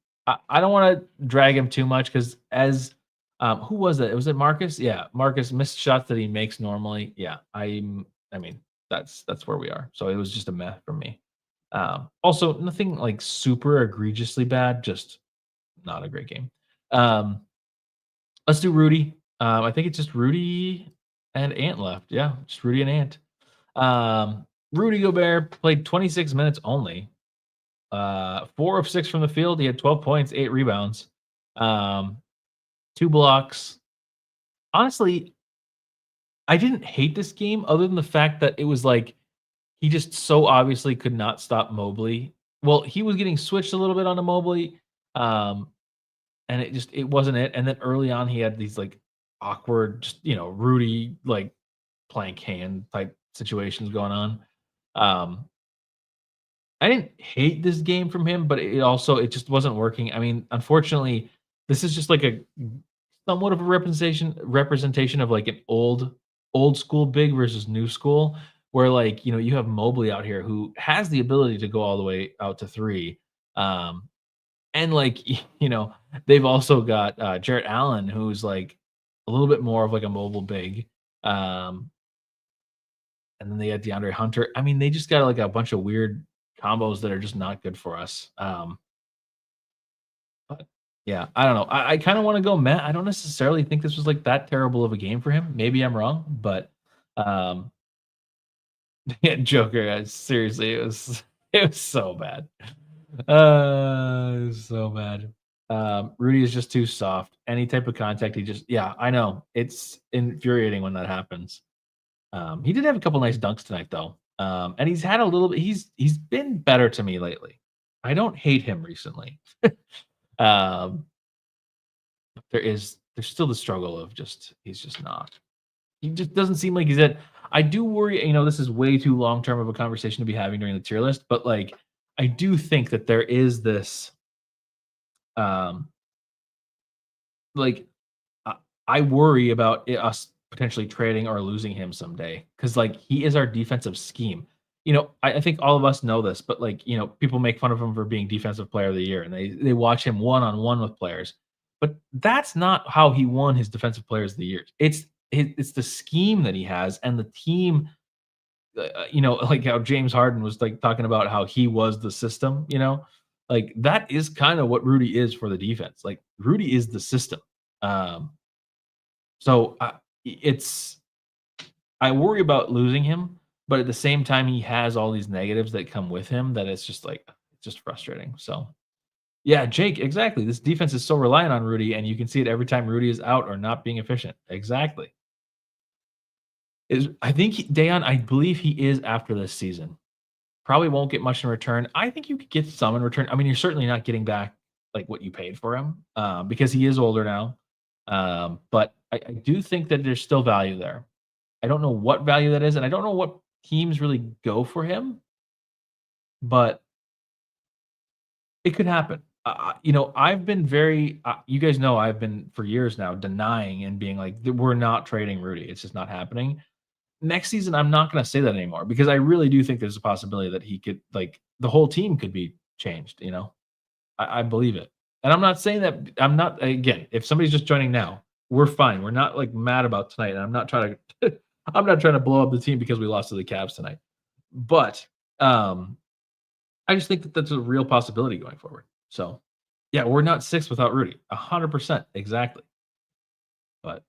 I don't want to drag him too much because as who was it? Was it Marcus? Yeah, Marcus missed shots that he makes normally. Yeah, I mean, that's where we are. So it was just a meh for me. Also, nothing like super egregiously bad, just not a great game. Um, let's do Rudy. I think it's just Rudy and Ant left. Yeah, just Rudy and Ant. Rudy Gobert played 26 minutes only. 4 of 6 from the field. He had 12 points, 8 rebounds, um, 2 blocks. Honestly, I didn't hate this game other than the fact that it was like he just so obviously could not stop Mobley. Well, he was getting switched a little bit onto Mobley, um, and it wasn't it. And then early on, he had these like awkward, just Rudy like plank hand type situations going on. Um, I didn't hate this game from him, but it just wasn't working. I mean, unfortunately, this is just like a somewhat of a representation of like an old school big versus new school, where like you have Mobley out here who has the ability to go all the way out to three, um, and like they've also got Jarrett Allen who's like a little bit more of like a mobile big, um, and then they had DeAndre Hunter. I mean, they just got like a bunch of weird combos that are just not good for us. But yeah, I don't know. I kind of want to go Matt. I don't necessarily think this was like that terrible of a game for him. Maybe I'm wrong, but um, yeah, Joker. Seriously, it was so bad. It was so bad. Rudy is just too soft. Any type of contact, he just yeah. I know it's infuriating when that happens. He did have a couple nice dunks tonight, though, and he's had a little bit. He's been better to me lately. I don't hate him recently. Um, there's still the struggle of just he's just not. He just doesn't seem like he's at. I do worry. This is way too long term of a conversation to be having during the tier list, but like I do think that there is this, um, like I I worry about us potentially trading or losing him someday because like he is our defensive scheme. I think all of us know this, but like people make fun of him for being defensive player of the year, and they watch him one on one with players, but that's not how he won his defensive players of the year. It's the scheme that he has and the team. Like how James Harden was like talking about how he was the system. Like that is kind of what Rudy is for the defense. Like Rudy is the system. Um, so it's I worry about losing him, but at the same time, he has all these negatives that come with him that it's just like it's just frustrating. So yeah, Jake, exactly. This defense is so reliant on Rudy, and you can see it every time Rudy is out or not being efficient. Exactly. Is I think Dayon, I believe he is after this season. Probably won't get much in return. I think you could get some in return. I mean, you're certainly not getting back like what you paid for him because he is older now. But I do think that there's still value there. I don't know what value that is, and I don't know what teams really go for him, but it could happen. I've been very, you guys know, I've been for years now denying and being like, we're not trading Rudy. It's just not happening. Next season, I'm not going to say that anymore because I really do think there's a possibility that he could, like, the whole team could be changed. I believe it. And I'm not saying that, I'm not, again, if somebody's just joining now, we're fine. We're not like mad about tonight. And I'm not trying to, I'm not trying to blow up the team because we lost to the Cavs tonight. But I just think that that's a real possibility going forward. So, yeah, we're not 6 without Rudy. 100% exactly. But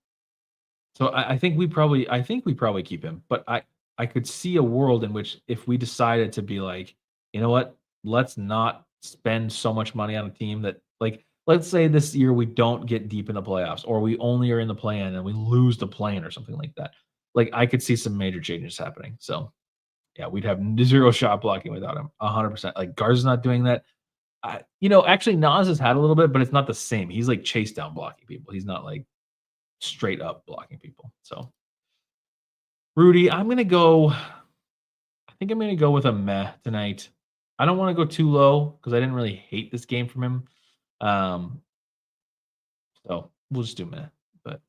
so I think we probably keep him, but I could see a world in which if we decided to be like, you know what, let's not spend so much money on a team that like let's say this year we don't get deep in the playoffs or we only are in the play-in and we lose the play-in or something like that. Like I could see some major changes happening. So yeah, we'd have zero shot blocking without him. 100%. Like Garza's not doing that. Actually Nas has had a little bit, but it's not the same. He's like chase down blocking people. He's not like straight up blocking people. So Rudy, I think I'm gonna go with a meh tonight. I don't want to go too low because I didn't really hate this game from him. Um, so we'll just do meh. But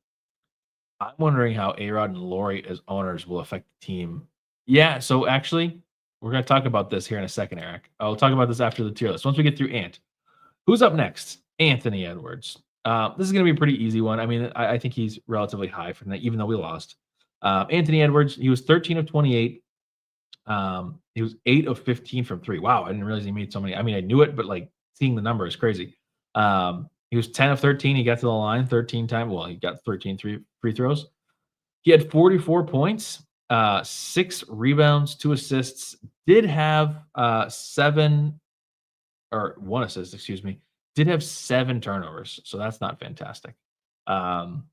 I'm wondering how A-Rod and Lori as owners will affect the team Yeah, so actually, we're gonna talk about this here in a second, Eric. I'll talk about this after the tier list. Once we get through Ant. Who's up next? Anthony Edwards. This is gonna be a pretty easy one. I mean, I think he's relatively high from that, even though we lost. Anthony Edwards, he was 13 of 28. He was 8 of 15 from 3. Wow, I didn't realize he made so many. I mean, I knew it, but, like, seeing the number is crazy. He was 10 of 13. He got to the line 13 times. Well, he got 13 free throws. He had 44 points, 6 rebounds, 2 assists, did have, 7 or 1 assist, excuse me, did have 7 turnovers, so that's not fantastic. Um,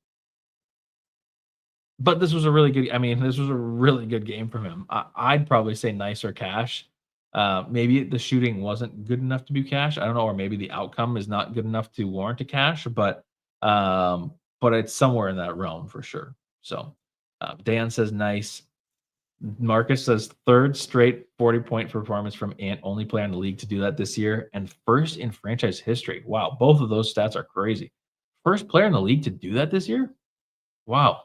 but this was a really good I mean, this was a really good game from him. I'd probably say nice or cash. Maybe the shooting wasn't good enough to be cash. I don't know, or maybe the outcome is not good enough to warrant a cash, but it's somewhere in that realm for sure. So, Dan says nice. Marcus says third straight 40-point performance from Ant, only player in the league to do that this year, and first in franchise history. Wow, both of those stats are crazy. First player in the league to do that this year? Wow.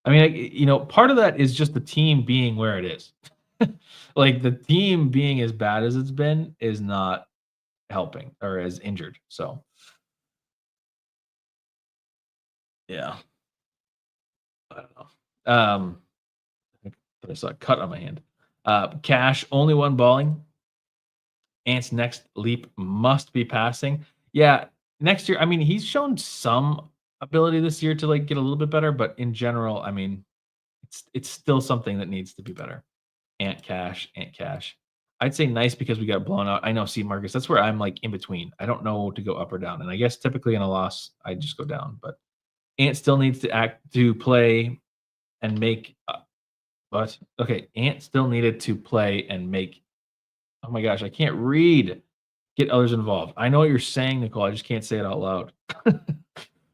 I mean, part of that is just the team being where it is. Like, the team being as bad as it's been is not helping or as injured. So, yeah, I don't know. I saw a cut on my hand. Cash, only one balling. Ant's next leap must be passing. Yeah, next year, I mean, he's shown some ability this year to, like, get a little bit better, but in general, I mean, it's still something that needs to be better. Ant Cash, Ant Cash. I'd say nice because we got blown out. I know, see, Marcus, that's where I'm, like, in between. I don't know to go up or down, and I guess typically in a loss, I just go down, but Ant still needs to play and make, what? Okay, Ant still needed to play and make, oh my gosh, I can't read. Get others involved. I know what you're saying, Nicole, I just can't say it out loud.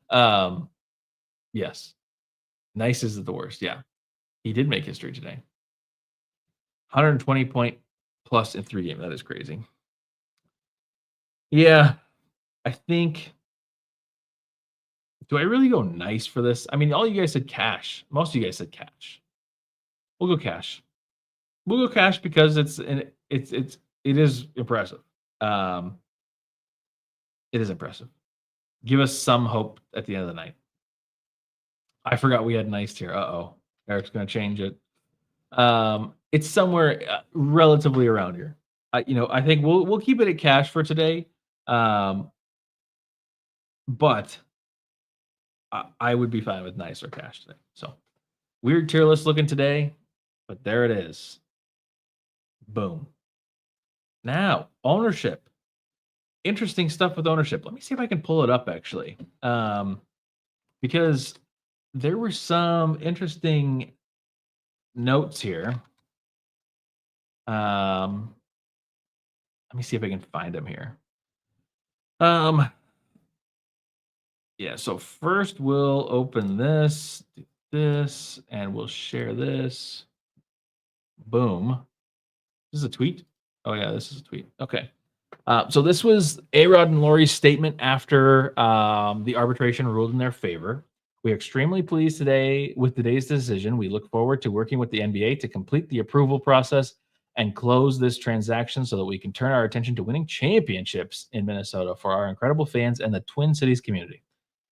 Um, yes. Nice is the worst, yeah. He did make history today. 120 point plus in 3 games. That is crazy. Yeah, I think, do I really go nice for this? I mean, all you guys said cash. Most of you guys said cash. We'll go cash. We'll go cash because it is impressive. Um, it is impressive. Give us some hope at the end of the night. I forgot we had nice here. Uh-oh. Eric's gonna change it. It's somewhere, relatively around here. I think we'll keep it at cash for today. Um, but I would be fine with nice or cash today. So, weird tier list looking today, but there it is. Boom. Now, ownership. Interesting stuff with ownership. Let me see if I can pull it up actually. Because there were some interesting notes here. Let me see if I can find them here. Yeah, so first we'll open this, do this, and we'll share this. Boom. This is a tweet? Oh yeah, this is a tweet. Okay. So this was A-Rod and Lori's statement after the arbitration ruled in their favor. We are extremely pleased today with today's decision. We look forward to working with the NBA to complete the approval process and close this transaction so that we can turn our attention to winning championships in Minnesota for our incredible fans and the Twin Cities community.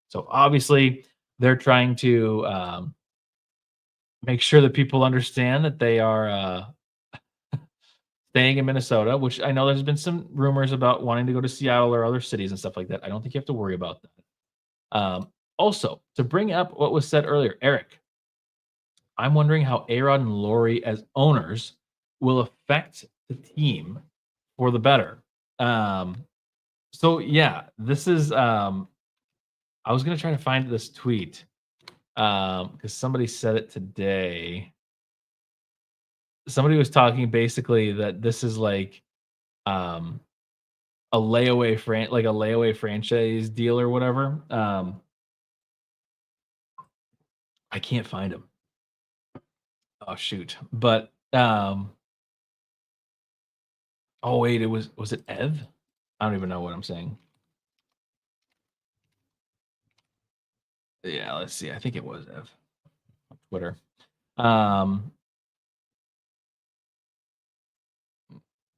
So obviously, they're trying to make sure that people understand that they are staying in Minnesota, which I know there's been some rumors about wanting to go to Seattle or other cities and stuff like that. I don't think you have to worry about that. Also, to bring up what was said earlier, Eric, I'm wondering how A-Rod and Lori as owners will affect the team for the better. So yeah, this is I was gonna try to find this tweet because somebody said it today. Somebody was talking basically that this is like a layaway franchise deal or whatever. I can't find him. Oh shoot. But oh wait, was it Ev? I don't even know what I'm saying. Yeah, let's see. I think it was Ev on Twitter.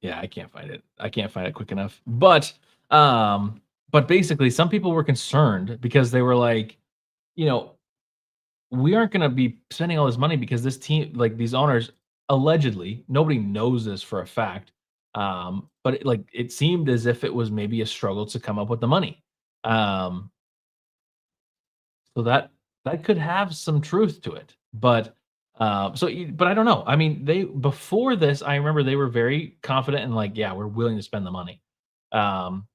Yeah, I can't find it. I can't find it quick enough. But basically, some people were concerned because they were like, you know, we aren't going to be spending all this money because this team, like these owners, allegedly, nobody knows this for a fact. But it seemed as if it was maybe a struggle to come up with the money. Um, so that could have some truth to it. But I don't know. I mean, they before this, I remember they were very confident and like, yeah, we're willing to spend the money. Um,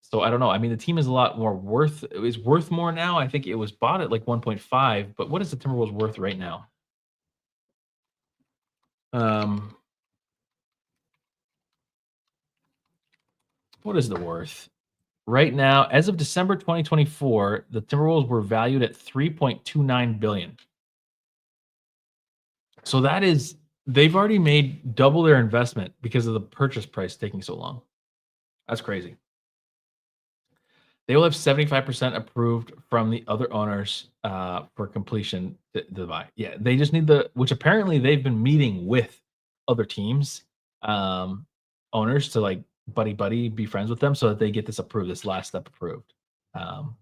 so I don't know. I mean, the team is a lot more worth is worth more now. I think it was bought at like 1.5, but what is the Timberwolves worth right now? Um, what is the worth? Right now, as of December 2024, the Timberwolves were valued at 3.29 billion. So that is they've already made double their investment because of the purchase price taking so long. That's crazy. They will have 75% approved from the other owners for completion to buy. Yeah, they just need which apparently they've been meeting with other teams, um, owners to like buddy be friends with them so that they get this approved, this last step approved. Um,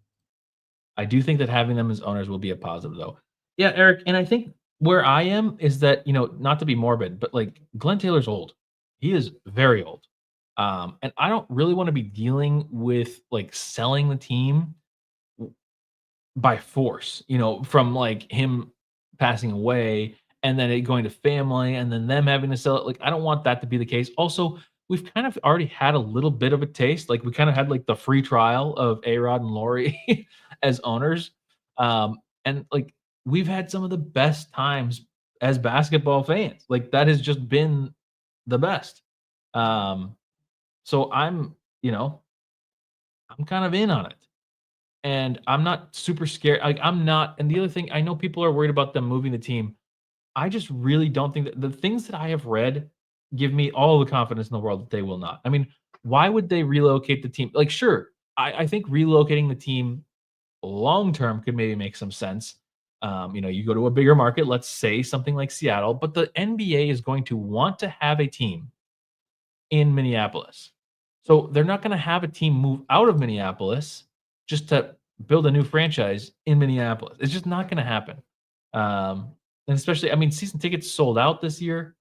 I do think that having them as owners will be a positive though. Yeah, Eric, and I think where I am is that, not to be morbid, but like Glenn Taylor's old. He is very old. And I don't really want to be dealing with like selling the team by force, from like him passing away and then it going to family and then them having to sell it. Like, I don't want that to be the case. Also, we've kind of already had a little bit of a taste. Like, we kind of had like the free trial of A Rod and Lori as owners. And like, we've had some of the best times as basketball fans. Like, that has just been the best. So I'm kind of in on it. And I'm not super scared. Like, I'm not. And the other thing, I know people are worried about them moving the team. I just really don't think that the things that I have read give me all the confidence in the world that they will not. I mean, why would they relocate the team? Like, sure, I think relocating the team long term could maybe make some sense. You go to a bigger market, let's say something like Seattle, but the NBA is going to want to have a team in Minneapolis. So they're not going to have a team move out of Minneapolis just to build a new franchise in Minneapolis. It's just not going to happen. And especially, I mean, season tickets sold out this year.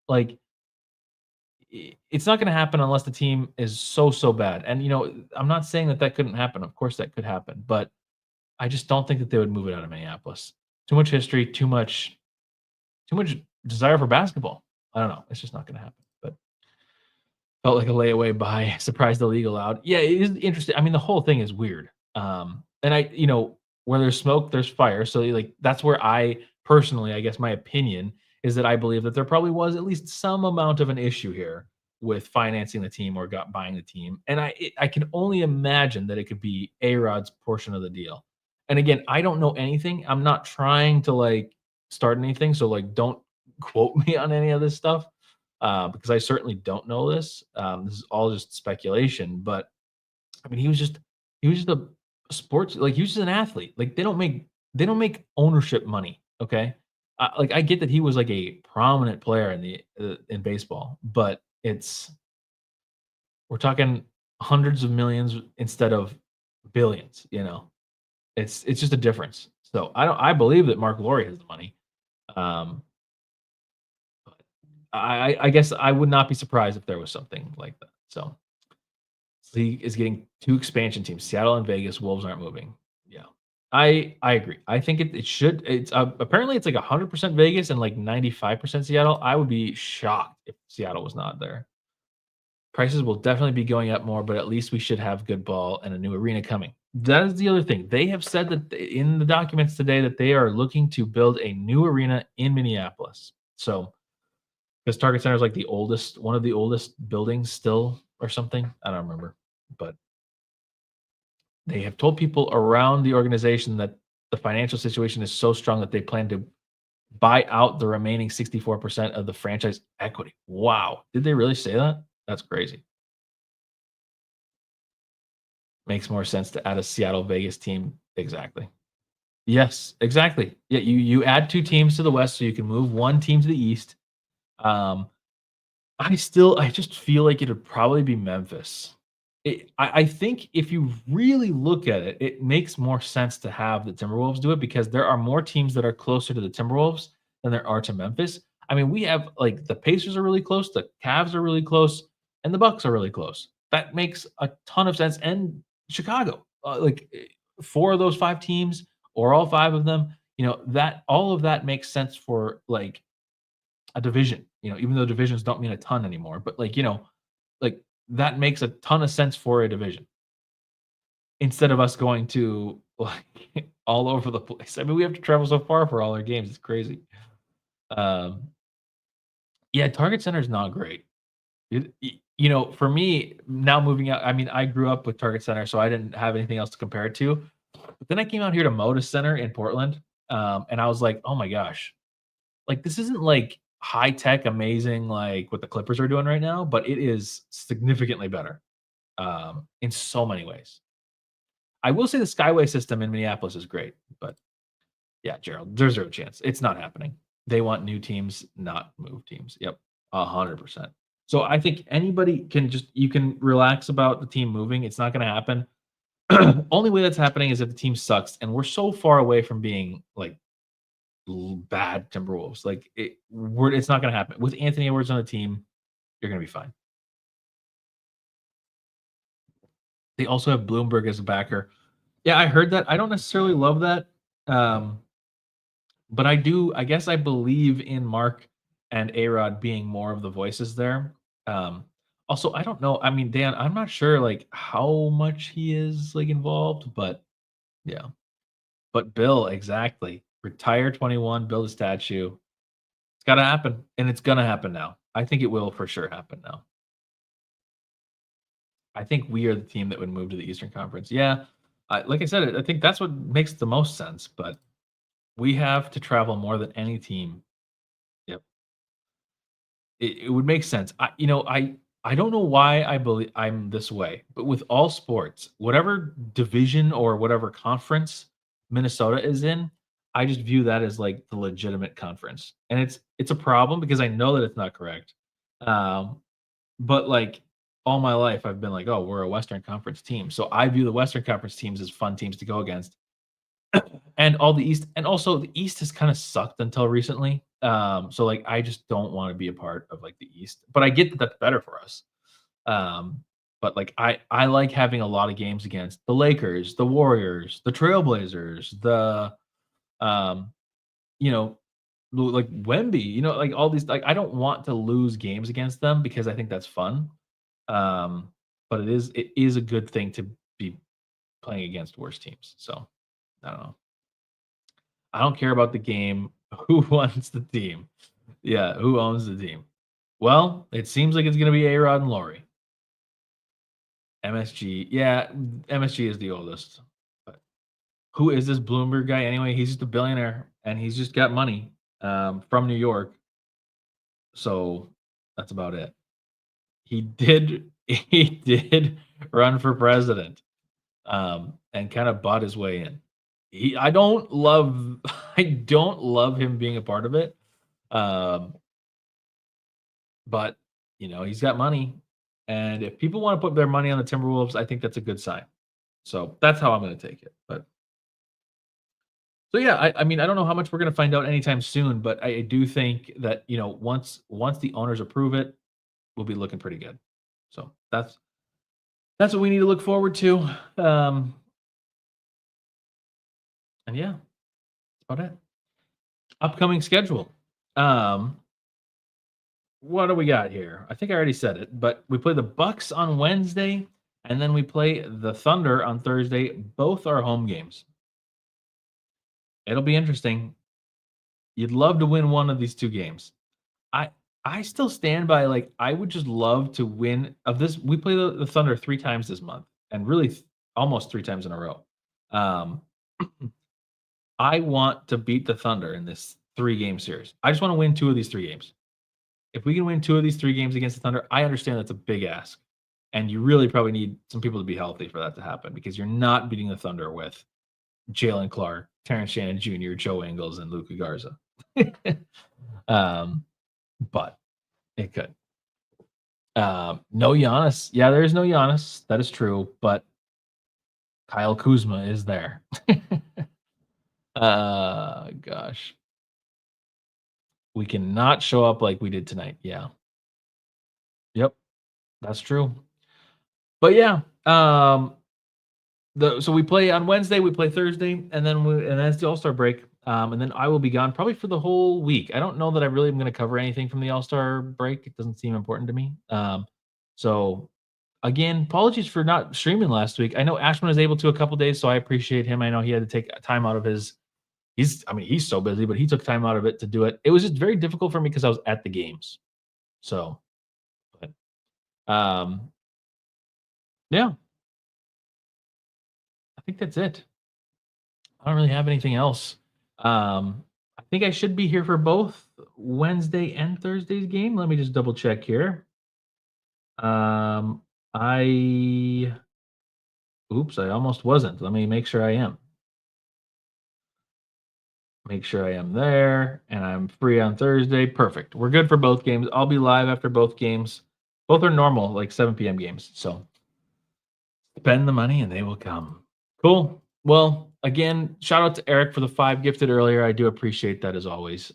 Like, it's not going to happen unless the team is so bad. And I'm not saying that couldn't happen. Of course, that could happen, but I just don't think that they would move it out of Minneapolis. Too much history, too much desire for basketball. I don't know. It's just not going to happen. But felt like a layaway buy. Surprised the league allowed. Yeah, it is interesting. I mean, the whole thing is weird. And where there's smoke, there's fire. So like that's where I personally, I guess my opinion is that I believe that there probably was at least some amount of an issue here with financing the team or buying the team. And I can only imagine that it could be A-Rod's portion of the deal. And again, I don't know anything. I'm not trying to like start anything. So like don't quote me on any of this stuff because I certainly don't know this. This is all just speculation. But I mean, he was just a sports like he was just an athlete. Like they don't make ownership money. Okay, like I get that he was like a prominent player in baseball, but we're talking hundreds of millions instead of billions. It's just a difference. So I believe that Mark Laurie has the money. Um, I guess I would not be surprised if there was something like that. So league is getting two expansion teams, Seattle and Vegas. Wolves aren't moving. Yeah, I agree. I think it should. It's apparently it's like 100% Vegas and like 95% Seattle. I would be shocked if Seattle was not there. Prices will definitely be going up more, but at least we should have good ball and a new arena coming. That is the other thing. They have said that in the documents today that they are looking to build a new arena in Minneapolis. So because Target Center is like one of the oldest buildings still or something. I don't remember, but they have told people around the organization that the financial situation is so strong that they plan to buy out the remaining 64% of the franchise equity. Wow. Did they really say that? That's crazy. Makes more sense to add a Seattle Vegas team. Exactly. Yes, exactly. Yeah, you add two teams to the West so you can move one team to the East. Um, I just feel like it would probably be Memphis. I think if you really look at it, it makes more sense to have the Timberwolves do it because there are more teams that are closer to the Timberwolves than there are to Memphis. I mean, we have like the Pacers are really close, the Cavs are really close, and the Bucks are really close. That makes a ton of sense. And Chicago, four of those five teams, or all five of them, that all of that makes sense for like a division. Even though divisions don't mean a ton anymore, but like that makes a ton of sense for a division instead of us going to like all over the place. I mean, we have to travel so far for all our games. It's crazy. Um, yeah, Target Center is not great. For me now moving out, I mean, I grew up with Target Center, so I didn't have anything else to compare it to. But then I came out here to Moda Center in Portland, and I was like, oh my gosh, like this isn't like high tech, amazing like what the Clippers are doing right now, but it is significantly better in so many ways. I will say the Skyway system in Minneapolis is great, but yeah, Gerald, there's zero chance. It's not happening. They want new teams, not move teams. Yep, 100%. So I think anybody can you can relax about the team moving. It's not going to happen. Only way that's happening is if the team sucks, and we're so far away from being like bad Timberwolves. Like it's not going to happen with Anthony Edwards on the team. You're going to be fine. They also have Bloomberg as a backer. Yeah, I heard that. I don't necessarily love that. But I do, I guess I believe in Mark and A-Rod being more of the voices there. Also, I don't know. I mean, Dan, I'm not sure like how much he is like involved, but yeah. But Bill, exactly. Retire 21, build a statue. It's gotta happen. And it's gonna happen now. I think it will for sure happen now. I think we are the team that would move to the Eastern Conference. Yeah. Like I said, I think that's what makes the most sense, but we have to travel more than any team. Yep. It would make sense. I don't know why I believe I'm this way, but with all sports, whatever division or whatever conference Minnesota is in, I just view that as like the legitimate conference. And it's a problem because I know that it's not correct. But like all my life I've been like, "Oh, we're a Western Conference team." So I view the Western Conference teams as fun teams to go against. And all the East, and also the East has kind of sucked until recently. So like I just don't want to be a part of like the East, but I get that that's better for us. But like I like having a lot of games against the Lakers, the Warriors, the Trailblazers, the um, you know, like Wemby, like all these. Like I don't want to lose games against them because I think that's fun. But it is a good thing to be playing against worse teams. So I don't know. I don't care about the game. Who wants the team? Yeah, who owns the team? Well, it seems like it's going to be A-Rod and Laurie. MSG. Yeah, MSG is the oldest. But who is this Bloomberg guy anyway? He's just a billionaire and he's just got money from New York. So that's about it. He did he did run for president and kind of bought his way in. I don't love I don't love him being a part of it. Um, but he's got money. And if people want to put their money on the Timberwolves, I think that's a good sign. So that's how I'm going to take it. But so yeah, I mean, I don't know how much we're going to find out anytime soon, but I do think that once the owners approve it, we'll be looking pretty good. So that's what we need to look forward to. And yeah, that's about it. Upcoming schedule. What do we got here? I think I already said it, but we play the Bucks on Wednesday, and then we play the Thunder on Thursday. Both are home games. It'll be interesting. You'd love to win one of these two games. I still stand by like I would just love to win of this. We play the Thunder 3 times this month, and really almost 3 times in a row. I want to beat the Thunder in this 3-game series. I just want to win 2 of these 3 games. If we can win 2 of these 3 games against the Thunder, I understand that's a big ask. And you really probably need some people to be healthy for that to happen because you're not beating the Thunder with Jalen Clark, Terrence Shannon Jr., Joe Ingles, and Luka Garza. But it could. No Giannis. Yeah, there is no Giannis. That is true, but Kyle Kuzma is there. Gosh. We cannot show up like we did tonight. Yeah. Yep. That's true. But yeah, so we play on Wednesday, we play Thursday, and then that's the All-Star break. And then I will be gone probably for the whole week. I don't know that I really am going to cover anything from the All-Star break. It doesn't seem important to me. So again, apologies for not streaming last week. I know Ashman was able to a couple days, so I appreciate him. I know he had to take time out of his. He's so busy, but he took time out of it to do it. It was just very difficult for me because I was at the games. So, but yeah, I think that's it. I don't really have anything else. I think I should be here for both Wednesday and Thursday's game. Let me just double check here. I almost wasn't. Let me make sure I am. Make sure I am there, and I'm free on Thursday. Perfect. We're good for both games. I'll be live after both games. Both are normal, like 7 p.m. games. So spend the money and they will come. Cool. Well, again, shout out to Eric for the 5 gifted earlier. I do appreciate that as always.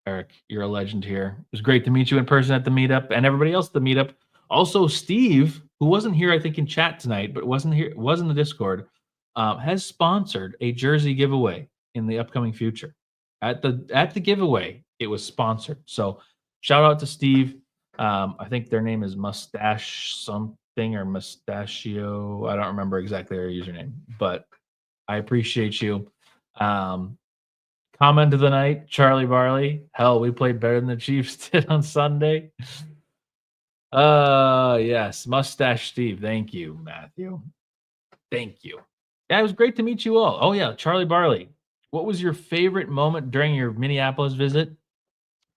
Eric, you're a legend here. It was great to meet you in person at the meetup and everybody else at the meetup. Also, Steve, who wasn't here, I think, in chat tonight, but was in the Discord, has sponsored a jersey giveaway in the upcoming future. At the giveaway, it was sponsored. So shout out to Steve. I think their name is Mustache something or Mustachio. I don't remember exactly their username, but I appreciate you. Comment of the night, Charlie Barley. Hell, we played better than the Chiefs did on Sunday. Yes, Mustache Steve. Thank you, Matthew. Thank you. Yeah, it was great to meet you all. Oh yeah, Charlie Barley. What was your favorite moment during your Minneapolis visit?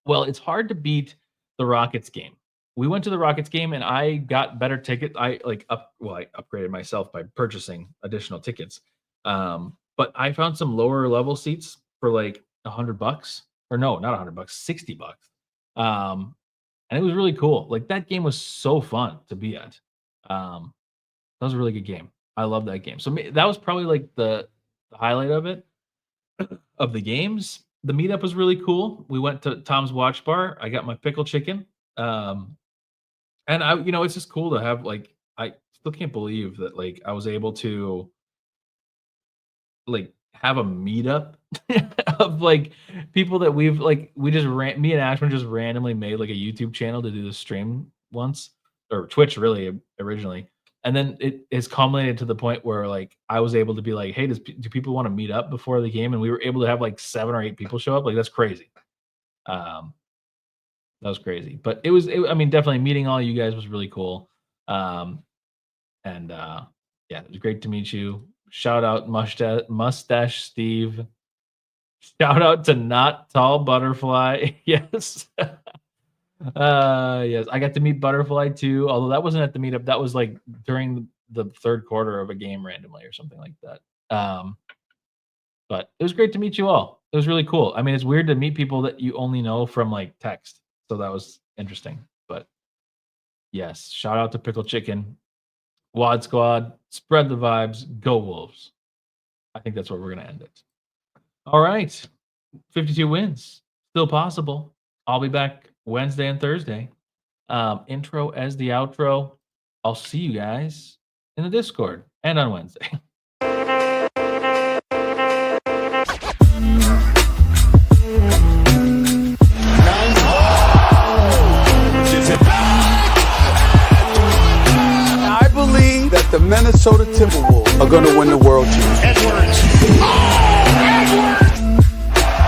Well, it's hard to beat the Rockets game. We went to the Rockets game and I got better tickets. I upgraded myself by purchasing additional tickets. But I found some lower level seats for like $100, or no, not $100, $60. And it was really cool. Like that game was so fun to be at. That was a really good game. I love that game. So that was probably like the highlight of it. Of the games. The meetup was really cool. We went to Tom's Watch Bar. I got my pickle chicken. And it's just cool to have, like, I still can't believe that, like, I was able to, like, have a meetup of, like, people that me and Ashman just randomly made, like, a YouTube channel to do the stream once, or Twitch really originally. And then it has culminated to the point where, like, I was able to be like, hey, do people want to meet up before the game? And we were able to have like 7 or 8 people show up. Like, that's crazy. That was crazy. But it was definitely meeting all you guys was really cool. Yeah, it was great to meet you. Shout out Mustache Steve. Shout out to Not Tall Butterfly. Yes. Yes, I got to meet Butterfly too, although that wasn't at the meetup. That was like during the third quarter of a game randomly or something like that. But it was great to meet you all. It was really cool. I mean, it's weird to meet people that you only know from like text. So that was interesting. But yes, shout out to Pickle Chicken, Wad Squad, spread the vibes, go Wolves. I think that's where we're going to end it. All right. 52 wins. Still possible. I'll be back Wednesday and Thursday. Intro as the outro. I'll see you guys in the Discord and on Wednesday. I believe that the Minnesota Timberwolves are going to win the World Championship.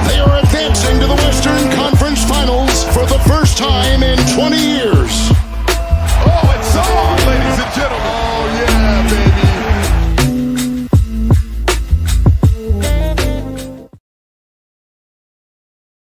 They are advancing to the Western Conference Finals for the first time in 20 years. Oh, it's on!